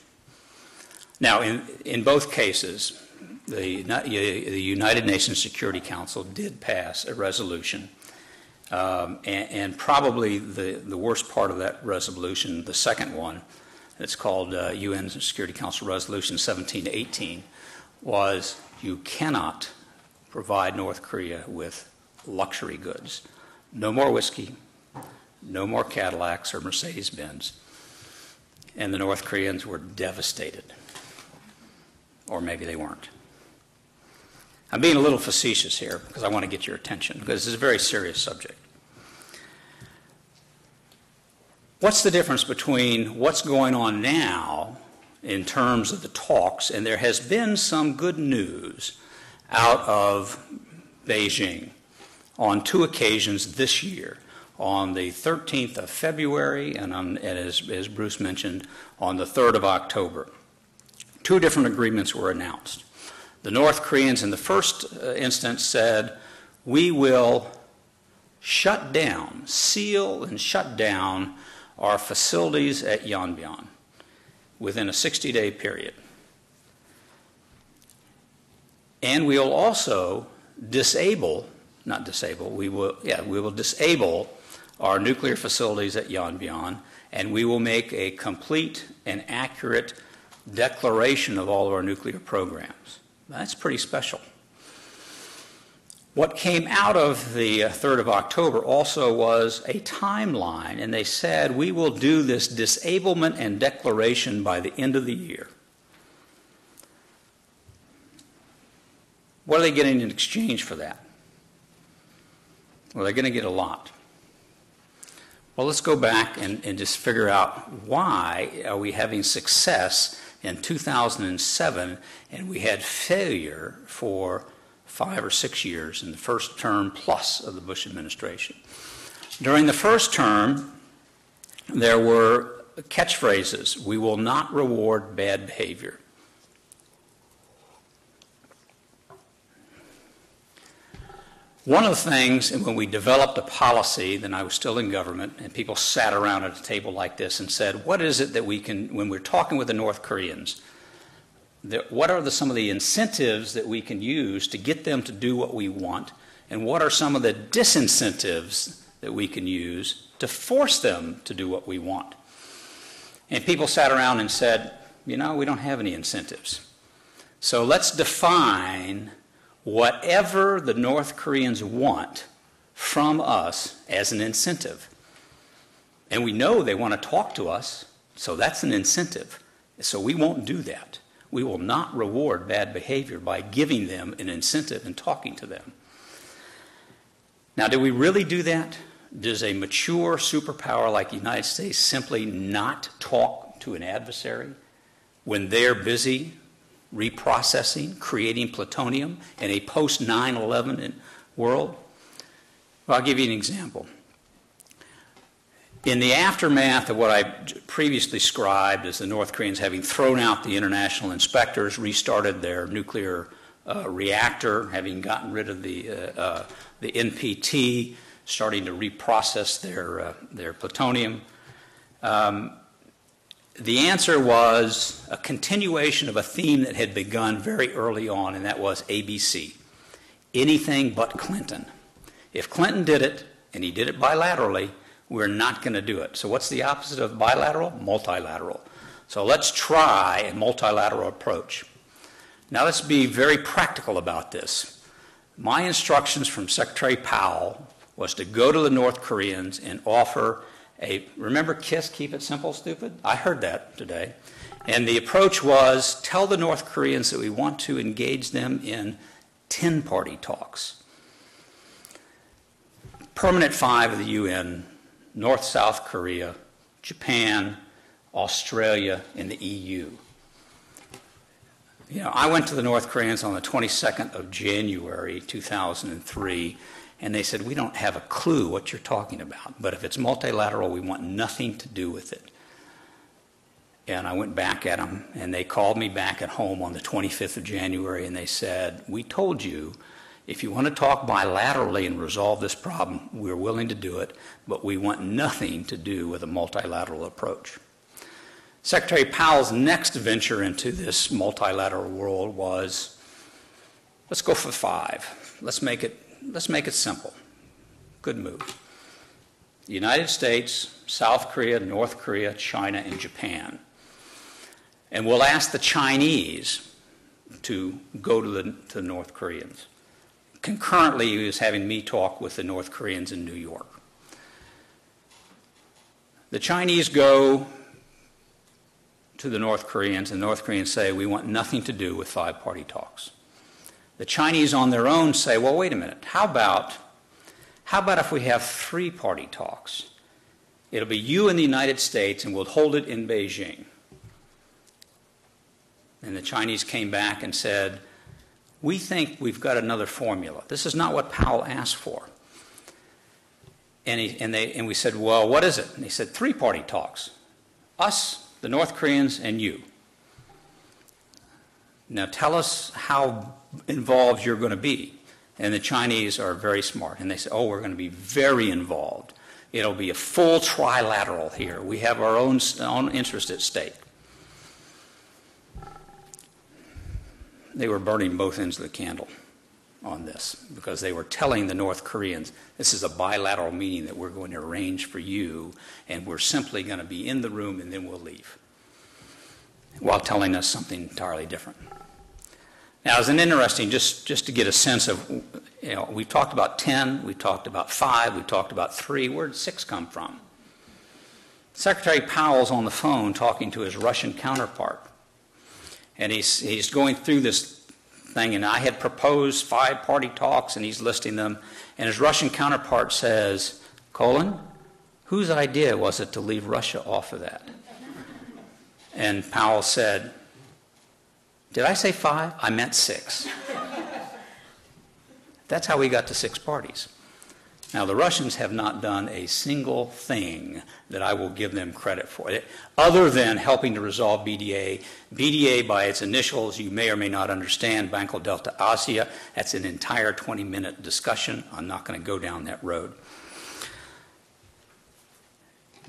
Now, in both cases, the United Nations Security Council did pass a resolution, and probably the worst part of that resolution, the second one, it's called UN Security Council Resolution 1718, was you cannot provide North Korea with luxury goods. No more whiskey, no more Cadillacs or Mercedes-Benz. And the North Koreans were devastated. Or maybe they weren't. I'm being a little facetious here because I want to get your attention, because this is a very serious subject. What's the difference between what's going on now in terms of the talks, and there has been some good news out of Beijing on 2 occasions this year, on the 13th of February and as Bruce mentioned, on the 3rd of October. 2 different agreements were announced. The North Koreans in the first instance said, we will shut down, seal and shut down our facilities at Yanbian within a 60-day period. And we will also disable, we will disable our nuclear facilities at Yanbian, and we will make a complete and accurate declaration of all of our nuclear programs. That's pretty special. What came out of the 3rd of October also was a timeline, and they said, we will do this disablement and declaration by the end of the year. What are they getting in exchange for that? Well, they're going to get a lot. Well, let's go back and just figure out why are we having success in 2007 and we had failure for 5 or 6 years in the first term plus of the Bush administration. During the first term, there were catchphrases. We will not reward bad behavior. One of the things, and when we developed a policy, then I was still in government, and people sat around at a table like this and said, what is it that we can, when we're talking with the North Koreans, what are some of the incentives that we can use to get them to do what we want, and what are some of the disincentives that we can use to force them to do what we want? And people sat around and said, we don't have any incentives. So let's define whatever the North Koreans want from us as an incentive. And we know they want to talk to us, so that's an incentive. So we won't do that. We will not reward bad behavior by giving them an incentive and talking to them. Now, do we really do that? Does a mature superpower like the United States simply not talk to an adversary when they're busy reprocessing, creating plutonium in a post-9/11 world? Well, I'll give you an example. In the aftermath of what I previously described as the North Koreans having thrown out the international inspectors, restarted their nuclear reactor, having gotten rid of the NPT, starting to reprocess their plutonium, the answer was a continuation of a theme that had begun very early on, and that was ABC. Anything but Clinton. If Clinton did it, and he did it bilaterally, we're not going to do it. So what's the opposite of bilateral? Multilateral. So let's try a multilateral approach. Now let's be very practical about this. My instructions from Secretary Powell was to go to the North Koreans and offer remember KISS, keep it simple, stupid? I heard that today. And the approach was, tell the North Koreans that we want to engage them in 10-party talks. Permanent 5 of the UN, North, South Korea, Japan, Australia, and the EU. I went to the North Koreans on the 22nd of January, 2003, and they said, we don't have a clue what you're talking about, but if it's multilateral, we want nothing to do with it. And I went back at them, and they called me back at home on the 25th of January, and they said, we told you, if you want to talk bilaterally and resolve this problem, we're willing to do it, but we want nothing to do with a multilateral approach. Secretary Powell's next venture into this multilateral world was, let's go for 5. Let's make it simple. Good move. The United States, South Korea, North Korea, China, and Japan. And we'll ask the Chinese to go to the North Koreans. Concurrently, he was having me talk with the North Koreans in New York. The Chinese go to the North Koreans, and the North Koreans say, we want nothing to do with 5-party talks. The Chinese on their own say, well, wait a minute, how about if we have 3-party talks? It'll be you and the United States, and we'll hold it in Beijing. And the Chinese came back and said, we think we've got another formula. This is not what Powell asked for. And we said, well, what is it? And he said, 3-party talks. Us, the North Koreans, and you. Now tell us how involved you're going to be. And the Chinese are very smart. And they say, oh, we're going to be very involved. It'll be a full trilateral here. We have our own interest at stake. They were burning both ends of the candle on this because they were telling the North Koreans, this is a bilateral meeting that we're going to arrange for you, and we're simply going to be in the room and then we'll leave, while telling us something entirely different. Now, as an interesting, just to get a sense of, we've talked about 10, we've talked about 5, we've talked about 3. Where did 6 come from? Secretary Powell's on the phone talking to his Russian counterpart. And he's going through this thing, and I had proposed 5-party talks, and he's listing them. And his Russian counterpart says, Colin, whose idea was it to leave Russia off of that? And Powell said, did I say 5? I meant 6. That's how we got to 6 parties. Now, the Russians have not done a single thing that I will give them credit for, other than helping to resolve BDA. BDA, by its initials, you may or may not understand, Banco Delta Asia. That's an entire 20-minute discussion. I'm not going to go down that road.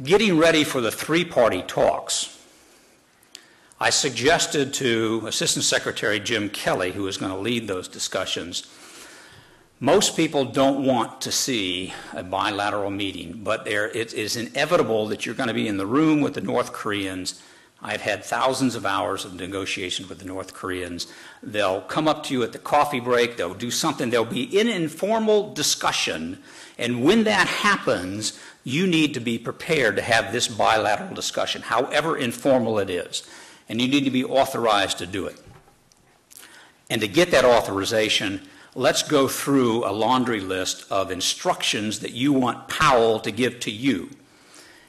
Getting ready for the three-party talks, I suggested to Assistant Secretary Jim Kelly, who is going to lead those discussions, most people don't want to see a bilateral meeting, but it is inevitable that you're going to be in the room with the North Koreans. I've had thousands of hours of negotiations with the North Koreans. They'll come up to you at the coffee break. They'll do something. There'll be an informal discussion. And when that happens, you need to be prepared to have this bilateral discussion, however informal it is. And you need to be authorized to do it. And to get that authorization, let's go through a laundry list of instructions that you want Powell to give to you.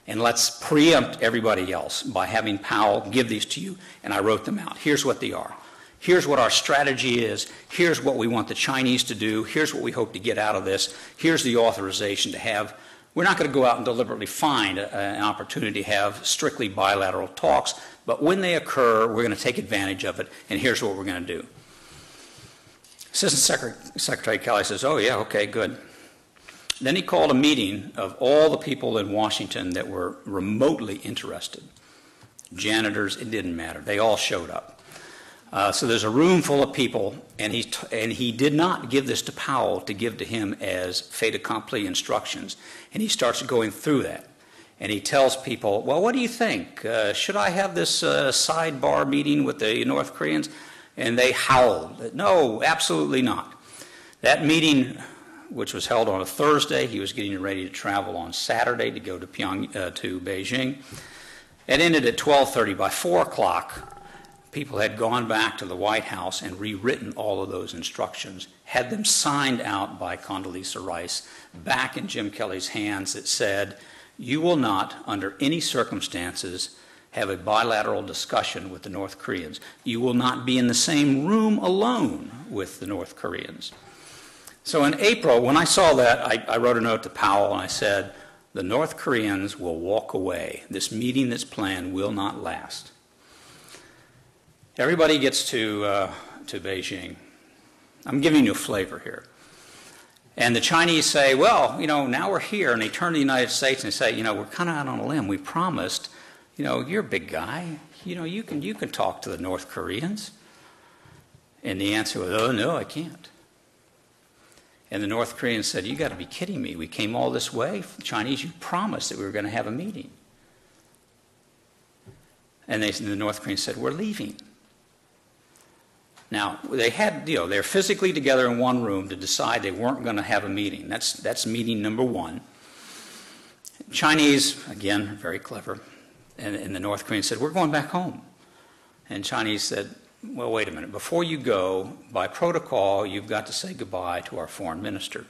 And let's preempt everybody else by having Powell give these to you. And I wrote them out. Here's what they are. Here's what our strategy is. Here's what we want the Chinese to do. Here's what we hope to get out of this. Here's the authorization to have. We're not going to go out and deliberately find an opportunity to have strictly bilateral talks. But when they occur, we're going to take advantage of it. And here's what we're going to do. Assistant Secretary Kelly says, oh, yeah, okay, good. Then he called a meeting of all the people in Washington that were remotely interested. Janitors, it didn't matter. They all showed up. So there's a room full of people, and he did not give this to Powell to give to him as fait accompli instructions. And he starts going through that. And he tells people, well, what do you think? Should I have this sidebar meeting with the North Koreans? And they howled. No, absolutely not. That meeting, which was held on a Thursday, he was getting ready to travel on Saturday to go to Beijing. It ended at 12:30. By 4 o'clock, people had gone back to the White House and rewritten all of those instructions, had them signed out by Condoleezza Rice back in Jim Kelly's hands that said, you will not, under any circumstances, have a bilateral discussion with the North Koreans. You will not be in the same room alone with the North Koreans. So in April, when I saw that, I wrote a note to Powell and I said, the North Koreans will walk away. This meeting that's planned will not last. Everybody gets to Beijing. I'm giving you a flavor here. And the Chinese say, well, now we're here. And they turn to the United States and say, we're kind of out on a limb. We promised. You're a big guy. You can talk to the North Koreans. And the answer was, oh, no, I can't. And the North Koreans said, you got to be kidding me. We came all this way. Chinese, you promised that we were going to have a meeting. And the North Koreans said, we're leaving. Now, they're physically together in one room to decide they weren't going to have a meeting. That's meeting number one. Chinese, again, very clever. And the North Koreans said, we're going back home. And Chinese said, well, wait a minute. Before you go, by protocol, you've got to say goodbye to our foreign minister.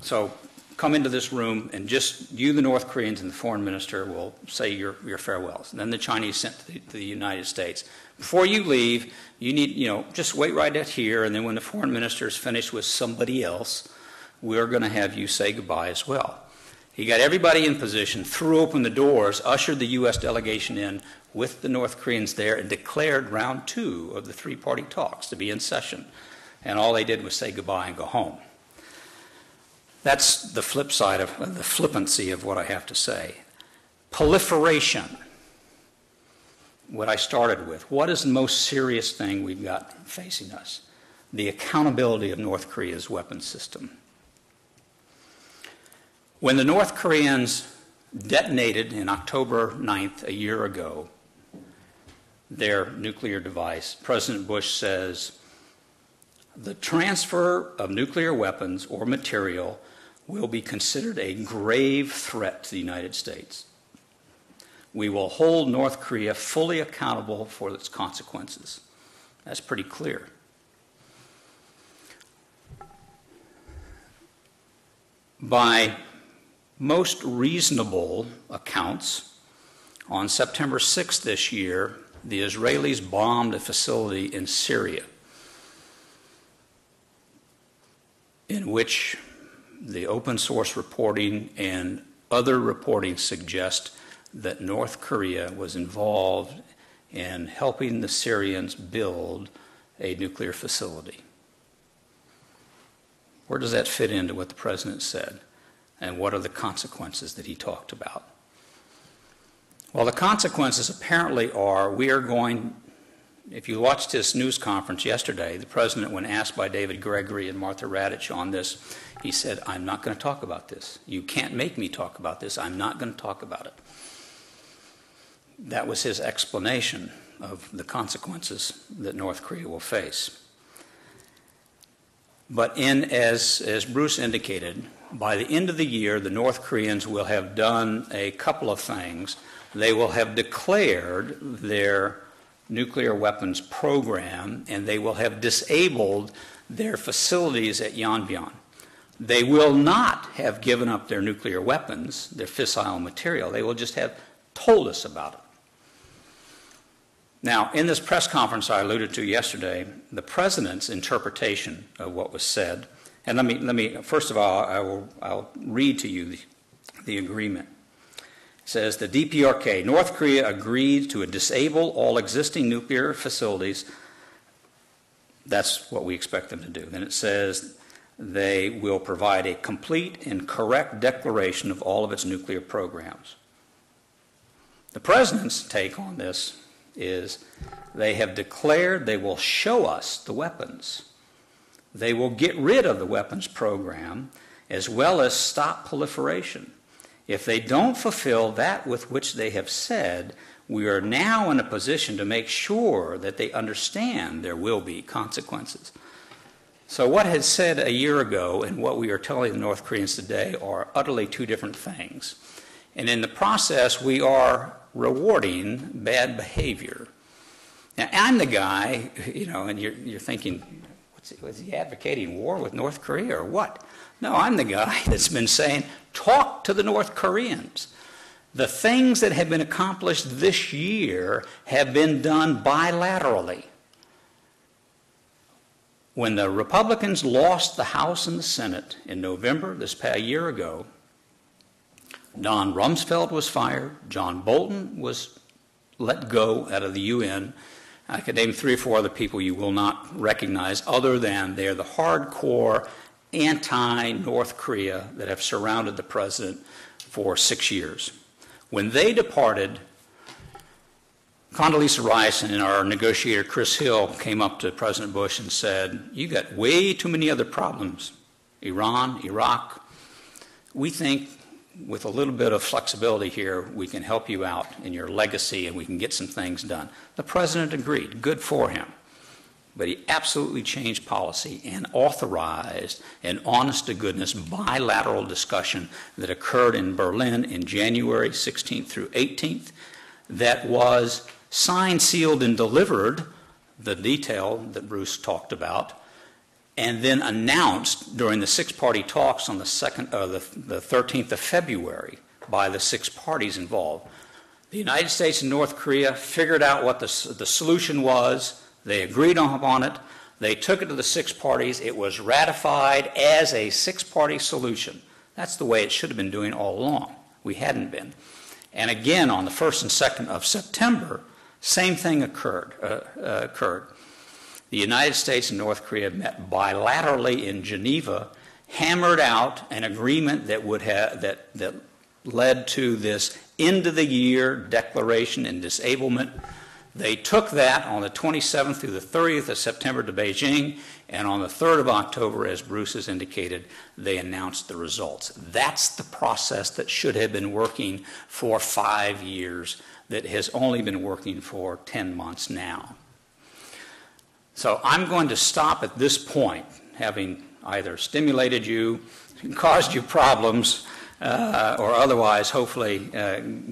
So come into this room, and just you, the North Koreans, and the foreign minister will say your farewells. And then the Chinese sent to the United States. Before you leave, you need, just wait right out here, and then when the foreign minister is finished with somebody else, we're going to have you say goodbye as well. He got everybody in position, threw open the doors, ushered the U.S. delegation in with the North Koreans there, and declared round 2 of the three-party talks to be in session. And all they did was say goodbye and go home. That's the flip side of the flippancy of what I have to say. Proliferation. What I started with. What is the most serious thing we've got facing us? The accountability of North Korea's weapons system. When the North Koreans detonated in October 9th, a year ago, their nuclear device, President Bush says, the transfer of nuclear weapons or material will be considered a grave threat to the United States. We will hold North Korea fully accountable for its consequences. That's pretty clear. By most reasonable accounts, on September 6th this year, the Israelis bombed a facility in Syria in which the open source reporting and other reporting suggest that North Korea was involved in helping the Syrians build a nuclear facility. Where does that fit into what the President said? And what are the consequences that he talked about? Well, the consequences apparently are we are going, if you watched this news conference yesterday, the President, when asked by David Gregory and Martha Radich on this, he said, I'm not going to talk about this. You can't make me talk about this. I'm not going to talk about it. That was his explanation of the consequences that North Korea will face. But as Bruce indicated, by the end of the year, the North Koreans will have done a couple of things. They will have declared their nuclear weapons program, and they will have disabled their facilities at Yongbyon. They will not have given up their nuclear weapons, their fissile material. They will just have told us about it. Now, in this press conference I alluded to yesterday, the President's interpretation of what was said, and let me first of all, I'll read to you the agreement. It says, the DPRK, North Korea agreed to disable all existing nuclear facilities. That's what we expect them to do. Then it says they will provide a complete and correct declaration of all of its nuclear programs. The President's take on this is they have declared they will show us the weapons. They will get rid of the weapons program as well as stop proliferation. If they don't fulfill that with which they have said, we are now in a position to make sure that they understand there will be consequences. So what had said a year ago and what we are telling the North Koreans today are utterly two different things. And in the process, we are rewarding bad behavior. Now, I'm the guy, and you're thinking, was he advocating war with North Korea or what? No, I'm the guy that's been saying, talk to the North Koreans. The things that have been accomplished this year have been done bilaterally. When the Republicans lost the House and the Senate in November, this past year ago, Don Rumsfeld was fired, John Bolton was let go out of the UN. I could name 3 or 4 other people you will not recognize other than they're the hardcore anti-North Korea that have surrounded the President for 6 years. When they departed, Condoleezza Rice and our negotiator Chris Hill came up to President Bush and said, you got way too many other problems, Iran, Iraq. We think with a little bit of flexibility here, we can help you out in your legacy and we can get some things done. The President agreed. Good for him. But he absolutely changed policy and authorized an honest-to-goodness bilateral discussion that occurred in Berlin in January 16th through 18th that was signed, sealed, and delivered, the detail that Bruce talked about, and then announced during the 6-party talks on the 13th of February by the 6 parties involved. The United States and North Korea figured out what the solution was. They agreed upon it. They took it to the 6 parties. It was ratified as a 6-party solution. That's the way it should have been doing all along. We hadn't been. And again, on the 1st and 2nd of September, same thing occurred. The United States and North Korea met bilaterally in Geneva, hammered out an agreement that would have that led to this end-of-the-year declaration and disablement. They took that on the 27th through the 30th of September to Beijing, and on the 3rd of October, as Bruce has indicated, they announced the results. That's the process that should have been working for 5 years, that has only been working for 10 months now. So I'm going to stop at this point, having either stimulated you, caused you problems, or otherwise hopefully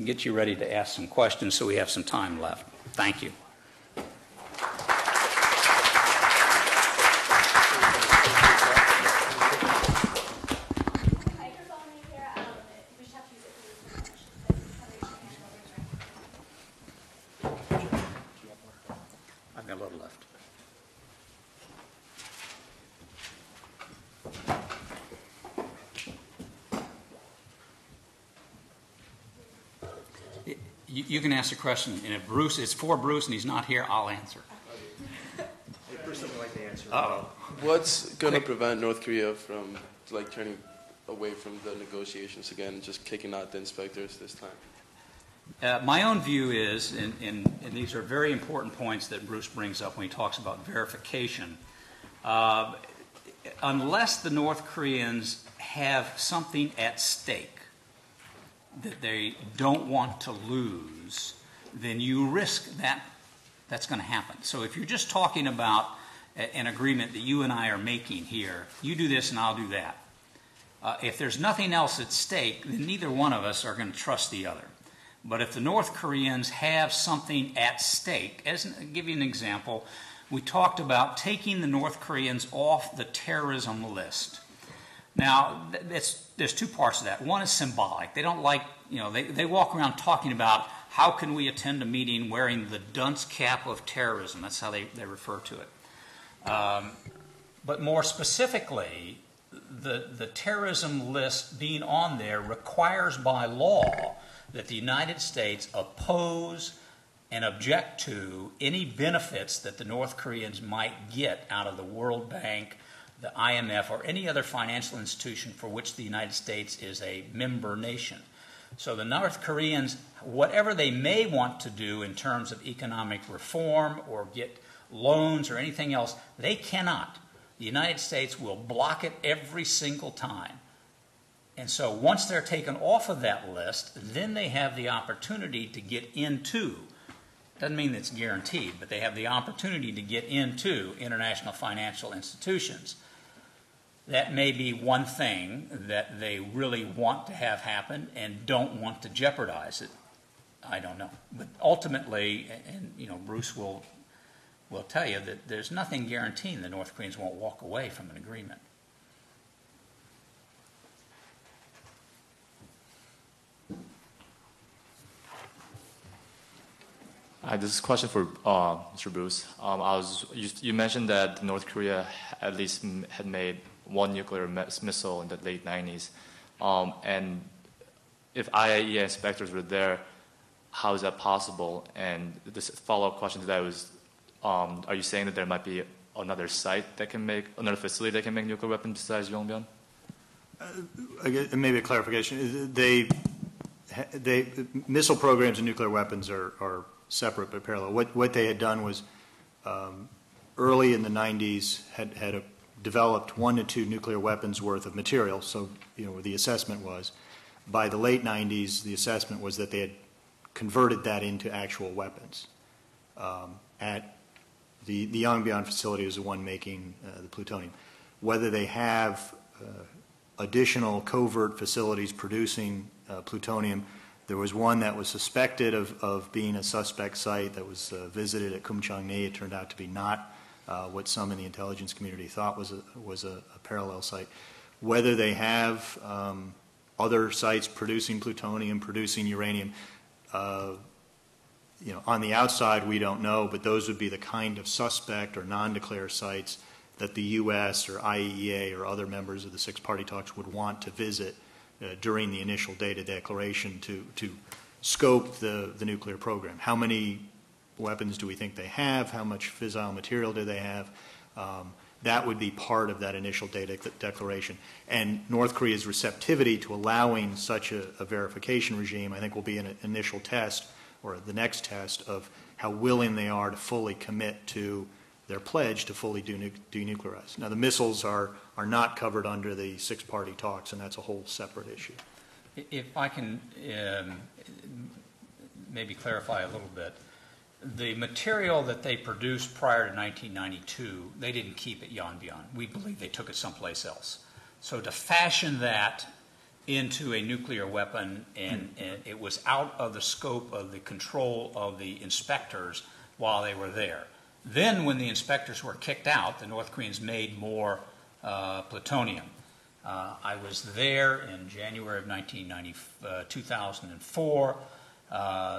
get you ready to ask some questions so we have some time left. Thank you. I've got a little left. You can ask a question, and if Bruce, it's for Bruce and he's not here, I'll answer. Bruce doesn't like the answer. What's going to prevent North Korea from like turning away from the negotiations again and just kicking out the inspectors this time? My own view is, and these are very important points that Bruce brings up when he talks about verification, unless the North Koreans have something at stake that they don't want to lose, then you risk that that's going to happen. So if you're just talking about an agreement that you and I are making here, you do this and I'll do that. If there's nothing else at stake, then neither one of us are going to trust the other. But if the North Koreans have something at stake, I'll give you an example, we talked about taking the North Koreans off the terrorism list. Now, there's two parts of that. One is symbolic. They don't like, they walk around talking about how can we attend a meeting wearing the dunce cap of terrorism. That's how they refer to it. But more specifically, the terrorism list being on there requires by law that the United States oppose and object to any benefits that the North Koreans might get out of the World Bank, the IMF, or any other financial institution for which the United States is a member nation. So the North Koreans, whatever they may want to do in terms of economic reform or get loans or anything else, they cannot. The United States will block it every single time. And so once they're taken off of that list, then they have the opportunity to get into, doesn't mean it's guaranteed, but they have the opportunity to get into international financial institutions. That may be one thing that they really want to have happen and don't want to jeopardize it. I don't know. But ultimately, and Bruce will tell you that there's nothing guaranteeing the North Koreans won't walk away from an agreement. Hi, this is a question for Mr. Bruce. You mentioned that North Korea at least had made one nuclear missile in the late 90s. And if IAEA inspectors were there, how is that possible? And this follow-up question to that was, are you saying that there might be another site that can make, another facility that can make nuclear weapons besides Yongbyon? Maybe a clarification. Missile programs and nuclear weapons are separate but parallel. What they had done was early in the 90s had developed 1 to 2 nuclear weapons worth of material. So the assessment was, by the late 90s, the assessment was that they had converted that into actual weapons. At the Yongbyon facility is the one making the plutonium. Whether they have additional covert facilities producing plutonium, there was one that was suspected of being a suspect site that was visited at Kumchang-ni. It turned out to be not what some in the intelligence community thought was a parallel site. Whether they have other sites producing plutonium, producing uranium, on the outside we don't know, but those would be the kind of suspect or non-declare sites that the U.S. or IAEA or other members of the six-party talks would want to visit during the initial data declaration to scope the nuclear program. How many weapons do we think they have? How much fissile material do they have? That would be part of that initial data declaration. And North Korea's receptivity to allowing such a verification regime, I think, will be an initial test, or the next test, of how willing they are to fully commit to their pledge to fully denuclearize. Now, the missiles are not covered under the six-party talks, and that's a whole separate issue. If I can maybe clarify a little bit, the material that they produced prior to 1992, they didn't keep at Yongbyon. We believe they took it someplace else. So to fashion that into a nuclear weapon, and it was out of the scope of the control of the inspectors while they were there. Then when the inspectors were kicked out, the North Koreans made more plutonium. I was there in January of 2004,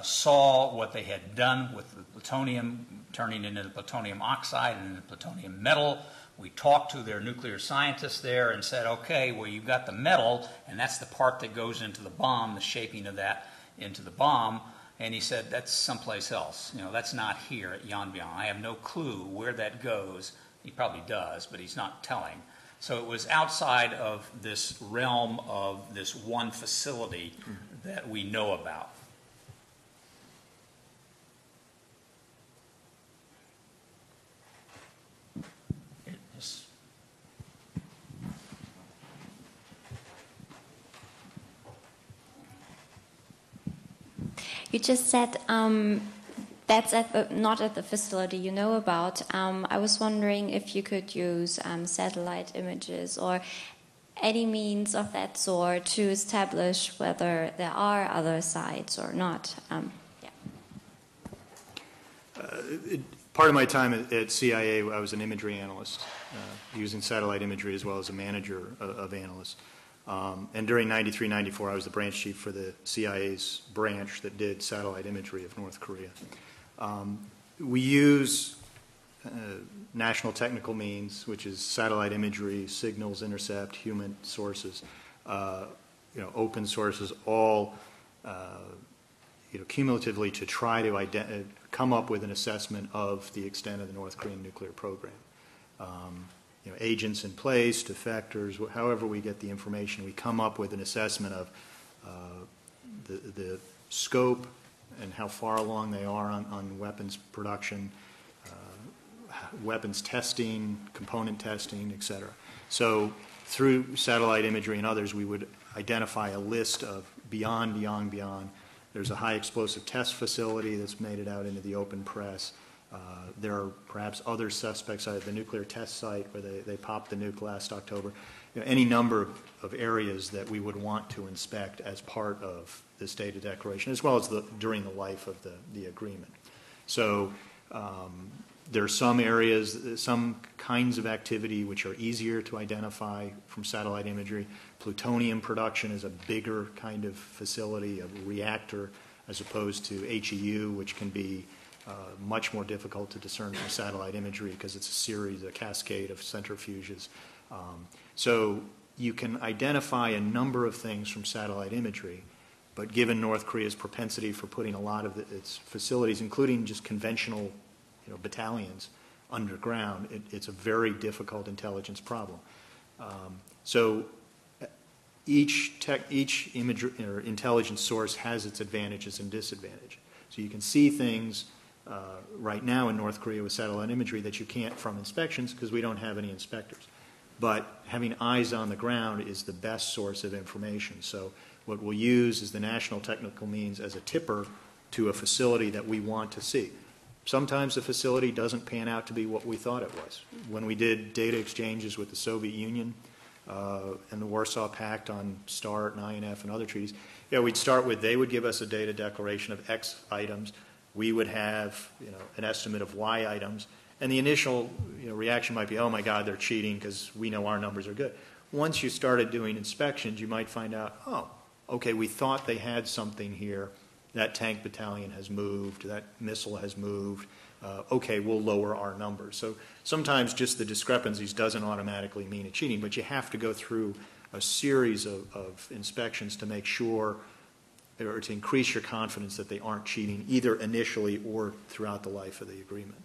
saw what they had done with the plutonium, turning into the plutonium oxide and the plutonium metal. We talked to their nuclear scientists there and said, okay, well, you've got the metal, and that's the part that goes into the bomb, the shaping of that into the bomb. And he said, that's someplace else. You know, that's not here at Yanbian. I have no clue where that goes. He probably does, but he's not telling. So it was outside of this realm of this one facility that we know about. You just said that's not at the facility you know about. I was wondering if you could use satellite images or any means of that sort to establish whether there are other sites or not. Part of my time at CIA, I was an imagery analyst, using satellite imagery as well as a manager of analysts. And during 93, 94, I was the branch chief for the CIA's branch that did satellite imagery of North Korea. We use national technical means, which is satellite imagery, signals, intercept, human sources, open sources, all cumulatively to try to come up with an assessment of the extent of the North Korean nuclear program. Agents in place, defectors, however we get the information, we come up with an assessment of the scope and how far along they are on weapons production, weapons testing, component testing, etc. So through satellite imagery and others, we would identify a list of beyond. There's a high explosive test facility that's made it out into the open press. There are perhaps other suspects at the nuclear test site where they popped the nuke last October. Any number of areas that we would want to inspect as part of this data declaration, as well as during the life of the agreement. So there are some areas, some kinds of activity which are easier to identify from satellite imagery. Plutonium production is a bigger kind of facility, a reactor, as opposed to HEU, which can be much more difficult to discern from satellite imagery because it's a cascade of centrifuges. So you can identify a number of things from satellite imagery, but given North Korea's propensity for putting a lot of its facilities, including just conventional battalions, underground, it's a very difficult intelligence problem. So each image or intelligence source has its advantages and disadvantages. So you can see things right now in North Korea with satellite imagery that you can't from inspections because we don't have any inspectors. But having eyes on the ground is the best source of information. So what we'll use is the national technical means as a tipper to a facility that we want to see. Sometimes the facility doesn't pan out to be what we thought it was. When we did data exchanges with the Soviet Union and the Warsaw Pact on START and INF and other treaties, we'd start with they would give us a data declaration of X items. We would have an estimate of Y items. And the initial reaction might be, oh my God, they're cheating because we know our numbers are good. Once you started doing inspections, you might find out, oh, okay, we thought they had something here. That tank battalion has moved. That missile has moved. Okay, we'll lower our numbers. So sometimes just the discrepancies doesn't automatically mean a cheating, but you have to go through a series of inspections to make sure or to increase your confidence that they aren't cheating either initially or throughout the life of the agreement.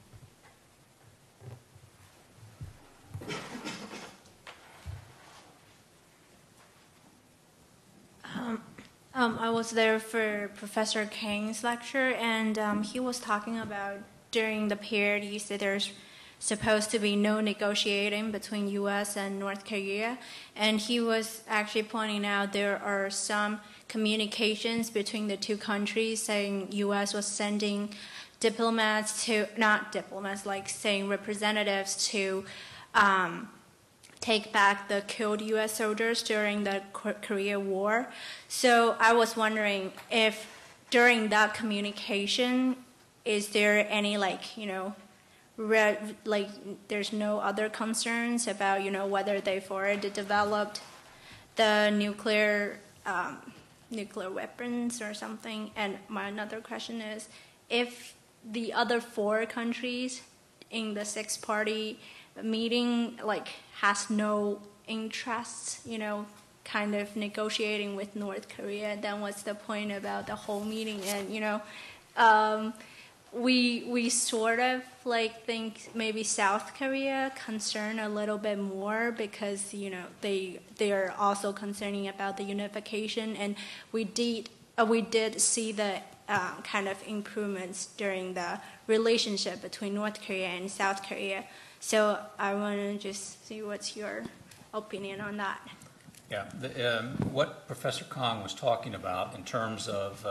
I was there for Professor Kang's lecture, and he was talking about during the period he said there's supposed to be no negotiating between U.S. and North Korea, and he was actually pointing out there are some communications between the two countries saying U.S. was sending diplomats to, not diplomats, like saying representatives to take back the killed U.S. soldiers during the Korea War. So I was wondering if during that communication, is there any there's no other concerns about whether they've already developed the nuclear weapons or something? And my another question is, if the other 4 countries in the 6-party meeting has no interest, kind of negotiating with North Korea, then what's the point about the whole meeting? And we sort of like think maybe South Korea concerned a little bit more because they are also concerning about the unification, and we did see the kind of improvements during the relationship between North Korea and South Korea. So I want to just see what's your opinion on that. Yeah, what Professor Kong was talking about in terms of,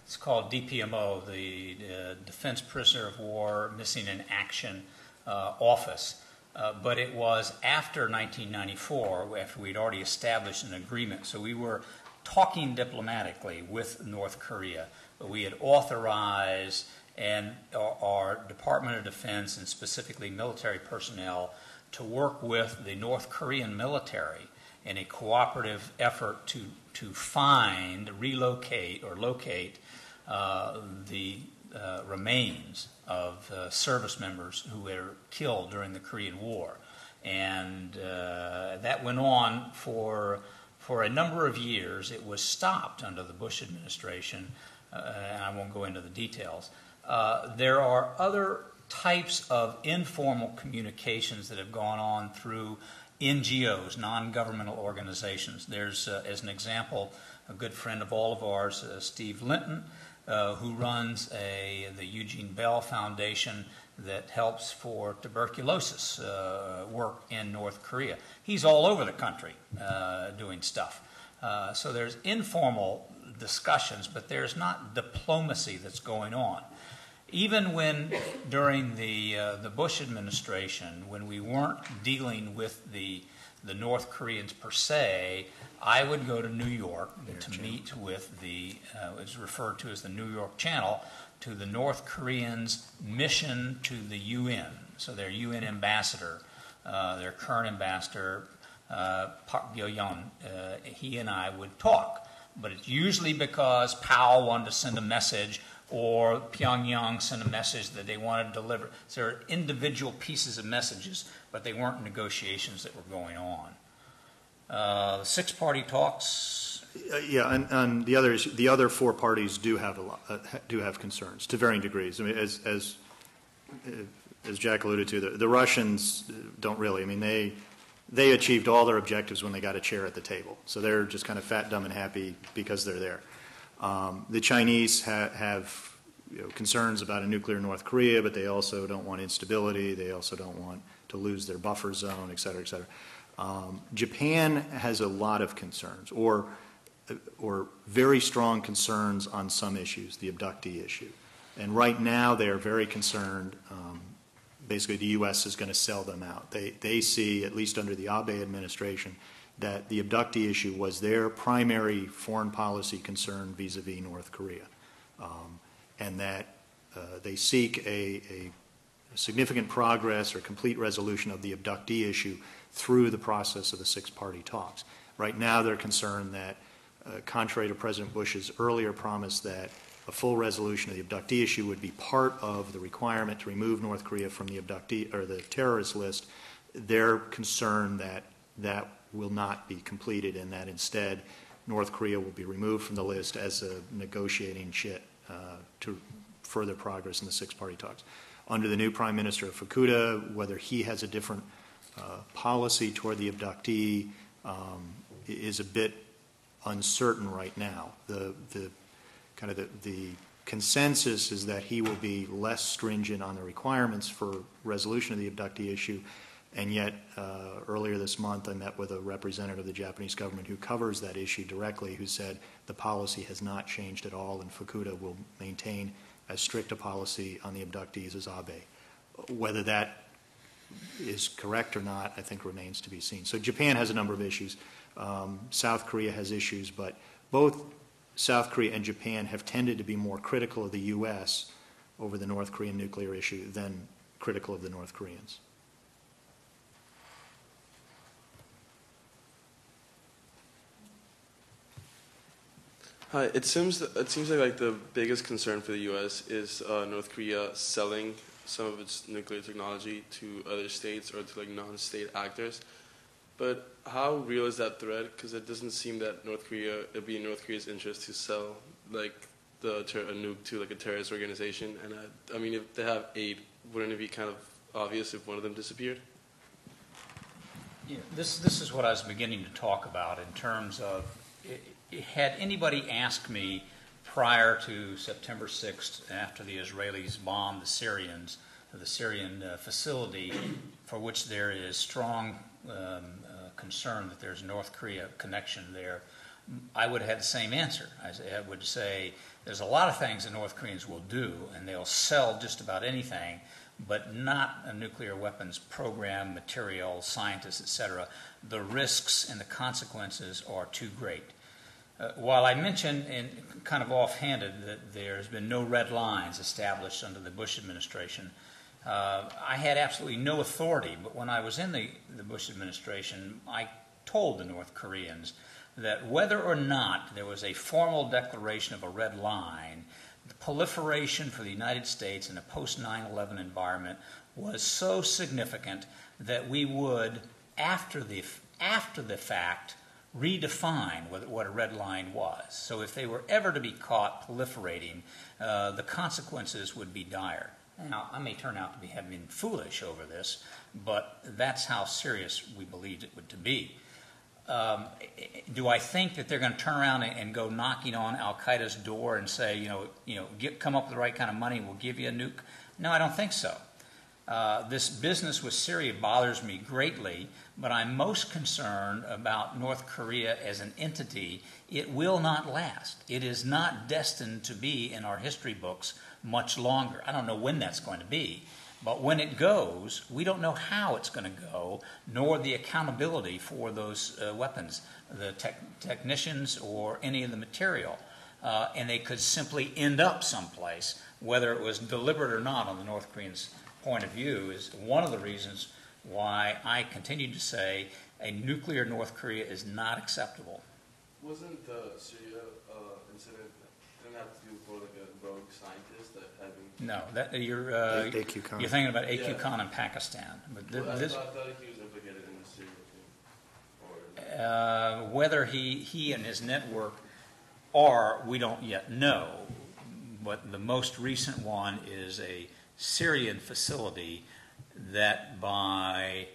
it's called DPMO, the Defense Prisoner of War Missing in Action Office. But it was after 1994, after we'd already established an agreement. So we were talking diplomatically with North Korea. But we had authorized our Department of Defense and specifically military personnel to work with the North Korean military in a cooperative effort to find, relocate, or locate the remains of service members who were killed during the Korean War. And that went on for a number of years. It was stopped under the Bush administration, and I won't go into the details. There are other types of informal communications that have gone on through NGOs, non-governmental organizations. There's, as an example, a good friend of all of ours, Steve Linton, who runs the Eugene Bell Foundation that helps for tuberculosis work in North Korea. He's all over the country doing stuff. So there's informal discussions, but there's not diplomacy that's going on. Even when, during the Bush administration, when we weren't dealing with the North Koreans per se, I would go to New York to meet with it's referred to as the New York Channel, to the North Koreans' mission to the UN. So their UN ambassador, their current ambassador, Park Gyo-yeon, he and I would talk. But it's usually because Powell wanted to send a message, or Pyongyang sent a message that they wanted to deliver. So there are individual pieces of messages, but they weren't negotiations that were going on. The six-party talks. And the other four parties do have concerns to varying degrees. I mean, as Jack alluded to, the Russians don't really. I mean, they achieved all their objectives when they got a chair at the table. So they're just kind of fat, dumb, and happy because they're there. The Chinese have concerns about a nuclear North Korea, but they also don't want instability. They also don't want to lose their buffer zone, et cetera, et cetera. Japan has a lot of concerns, or very strong concerns on some issues, the abductee issue. And right now they are very concerned. Basically, the U.S. is going to sell them out. They see, at least under the Abe administration, that the abductee issue was their primary foreign policy concern vis-a-vis North Korea, and that they seek a significant progress or complete resolution of the abductee issue through the process of the six-party talks. Right now they're concerned that, contrary to President Bush's earlier promise that a full resolution of the abductee issue would be part of the requirement to remove North Korea from the abductee or the terrorist list, they're concerned that that will not be completed, and that instead North Korea will be removed from the list as a negotiating chit to further progress in the six-party talks. Under the new Prime Minister Fukuda, whether he has a different policy toward the abductee is a bit uncertain right now. The consensus is that he will be less stringent on the requirements for resolution of the abductee issue. And yet, earlier this month, I met with a representative of the Japanese government who covers that issue directly, who said the policy has not changed at all, and Fukuda will maintain as strict a policy on the abductees as Abe. Whether that is correct or not, I think remains to be seen. So Japan has a number of issues. South Korea has issues, but both South Korea and Japan have tended to be more critical of the U.S. over the North Korean nuclear issue than critical of the North Koreans. Hi. It seems like the biggest concern for the U.S. is North Korea selling some of its nuclear technology to other states or to like non-state actors. But how real is that threat? Because it doesn't seem that it'd be in North Korea's interest to sell like a nuke to like a terrorist organization. And I mean, if they have 8, wouldn't it be kind of obvious if one of them disappeared? Yeah, this is what I was beginning to talk about in terms of, had anybody asked me prior to September 6th, after the Israelis bombed the Syrian facility, for which there is strong concern that there's North Korea connection there, I would have had the same answer. I would say there's a lot of things the North Koreans will do, and they'll sell just about anything, but not a nuclear weapons program, material, scientists, etc. The risks and the consequences are too great. While I mentioned, in kind of offhanded, that there's been no red lines established under the Bush administration, I had absolutely no authority. But when I was in the Bush administration, I told the North Koreans that whether or not there was a formal declaration of a red line, the proliferation for the United States in a post-9/11 environment was so significant that we would, after the fact, redefine what a red line was. So if they were ever to be caught proliferating, the consequences would be dire. Now, I may turn out to be having been foolish over this, but that's how serious we believed it would to be. Do I think that they're going to turn around and go knocking on Al-Qaeda's door and say, come up with the right kind of money, we'll give you a nuke? No, I don't think so. This business with Syria bothers me greatly, but I'm most concerned about North Korea as an entity. It will not last. It is not destined to be in our history books much longer. I don't know when that's going to be. But when it goes, we don't know how it's going to go, nor the accountability for those weapons, the technicians or any of the material. And they could simply end up someplace, whether it was deliberate or not on the North Koreans' point of view, is one of the reasons why I continue to say a nuclear North Korea is not acceptable. Wasn't the Syria incident, didn't have to do with like a rogue scientist that having... No, you're A.Q. Khan. You're thinking about A.Q. Khan in Pakistan. But I thought he was implicated in the Syria thing. Whether he and his network are, we don't yet know. But the most recent one is a Syrian facility that, by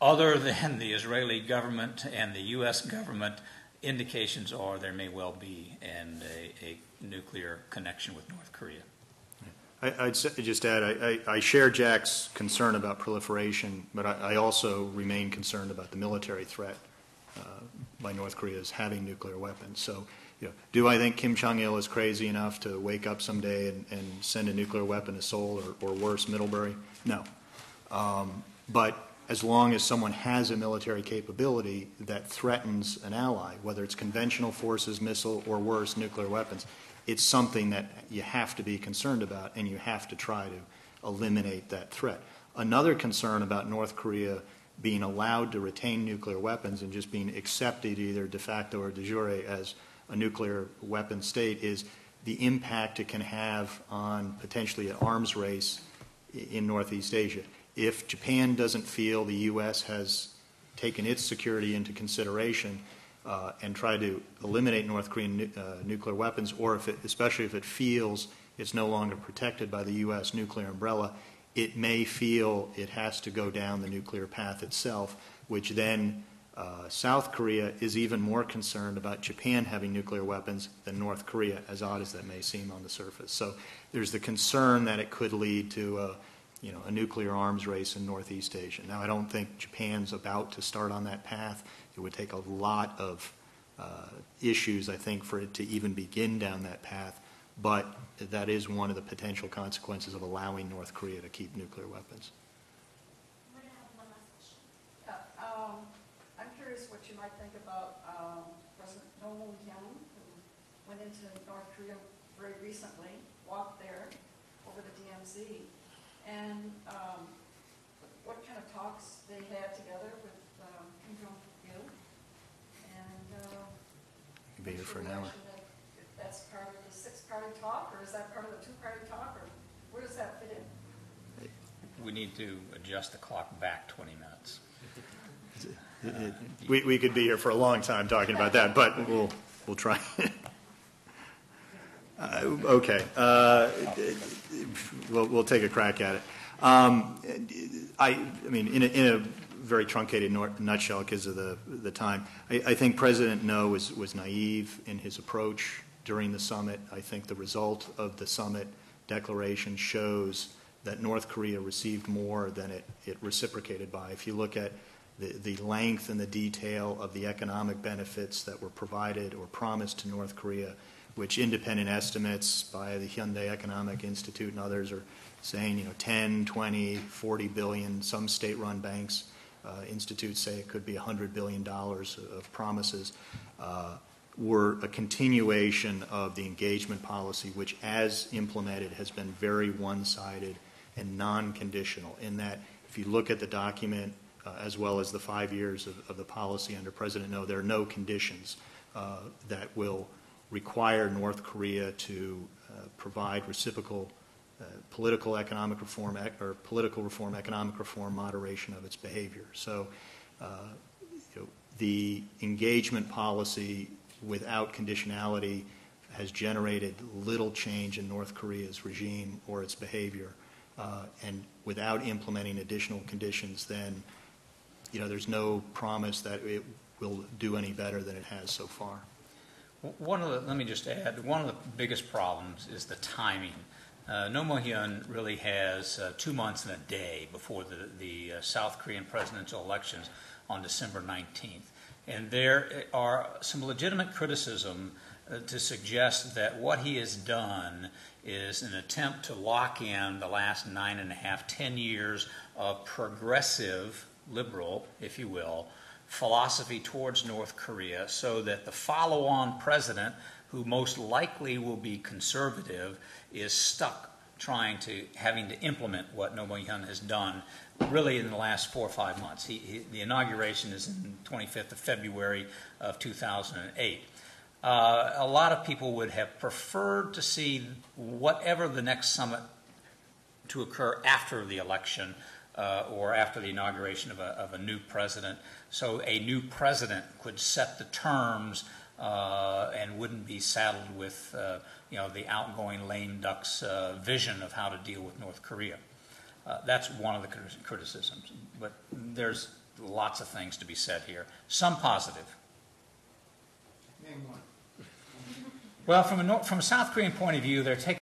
other than the Israeli government and the U.S. government, indications are there may well be a nuclear connection with North Korea. I'd just add, I share Jack's concern about proliferation, but I also remain concerned about the military threat by North Korea as having nuclear weapons. So, do I think Kim Jong-il is crazy enough to wake up someday and send a nuclear weapon to Seoul or worse, Middlebury? No. But as long as someone has a military capability that threatens an ally, whether it's conventional forces, missile, or worse, nuclear weapons, it's something that you have to be concerned about, and you have to try to eliminate that threat. Another concern about North Korea being allowed to retain nuclear weapons and just being accepted either de facto or de jure as a nuclear weapon state is the impact it can have on potentially an arms race in Northeast Asia. If Japan doesn't feel the U.S. has taken its security into consideration and try to eliminate North Korean nuclear weapons, or especially if it feels it's no longer protected by the U.S. nuclear umbrella, it may feel it has to go down the nuclear path itself, which then South Korea is even more concerned about Japan having nuclear weapons than North Korea, as odd as that may seem on the surface. So there's the concern that it could lead to a nuclear arms race in Northeast Asia. Now, I don't think Japan's about to start on that path. It would take a lot of issues, I think, for it to even begin down that path. But that is one of the potential consequences of allowing North Korea to keep nuclear weapons. I'm curious what you might think about President Rohatyn, who went into North Korea very recently, walked there over the DMZ, and what kind of talks they had together with Kim Jong-il. And Be here for an hour. If that's part of the six-party talk, or is that part of the two-party talk, or where does that fit in? We need to adjust the clock back 20 minutes. We could be here for a long time talking about that, but we'll try. Okay. We'll take a crack at it. I mean, in a very truncated nutshell because of the time, I think President No was naive in his approach during the summit. I think the result of the summit declaration shows that North Korea received more than it reciprocated by. If you look at the length and the detail of the economic benefits that were provided or promised to North Korea, which independent estimates by the Hyundai Economic Institute and others are saying, 10, 20, 40 billion. Some state-run banks, institutes say it could be $100 billion of promises, were a continuation of the engagement policy, which as implemented has been very one-sided and non-conditional, in that if you look at the document as well as the 5 years of the policy under President No, there are no conditions that will require North Korea to provide reciprocal political economic reform or political reform, economic reform, moderation of its behavior. So the engagement policy without conditionality has generated little change in North Korea's regime or its behavior. And without implementing additional conditions, then there's no promise that it will do any better than it has so far. Let me just add, one of the biggest problems is the timing. No Mo-hyun really has 2 months and a day before the South Korean presidential elections on December 19th. And there are some legitimate criticism to suggest that what he has done is an attempt to lock in the last 9.5, 10 years of progressive, liberal, if you will, philosophy towards North Korea, so that the follow-on president, who most likely will be conservative, is stuck having to implement what No Mo-hyun has done really in the last 4 or 5 months. The inauguration is in 25th of February of 2008. A lot of people would have preferred to see whatever the next summit to occur after the election or after the inauguration of a new president, so a new president could set the terms and wouldn't be saddled with the outgoing lame duck's vision of how to deal with North Korea. That's one of the criticisms, but there's lots of things to be said here. Some positive. Name one. Well, from a South Korean point of view, they're taking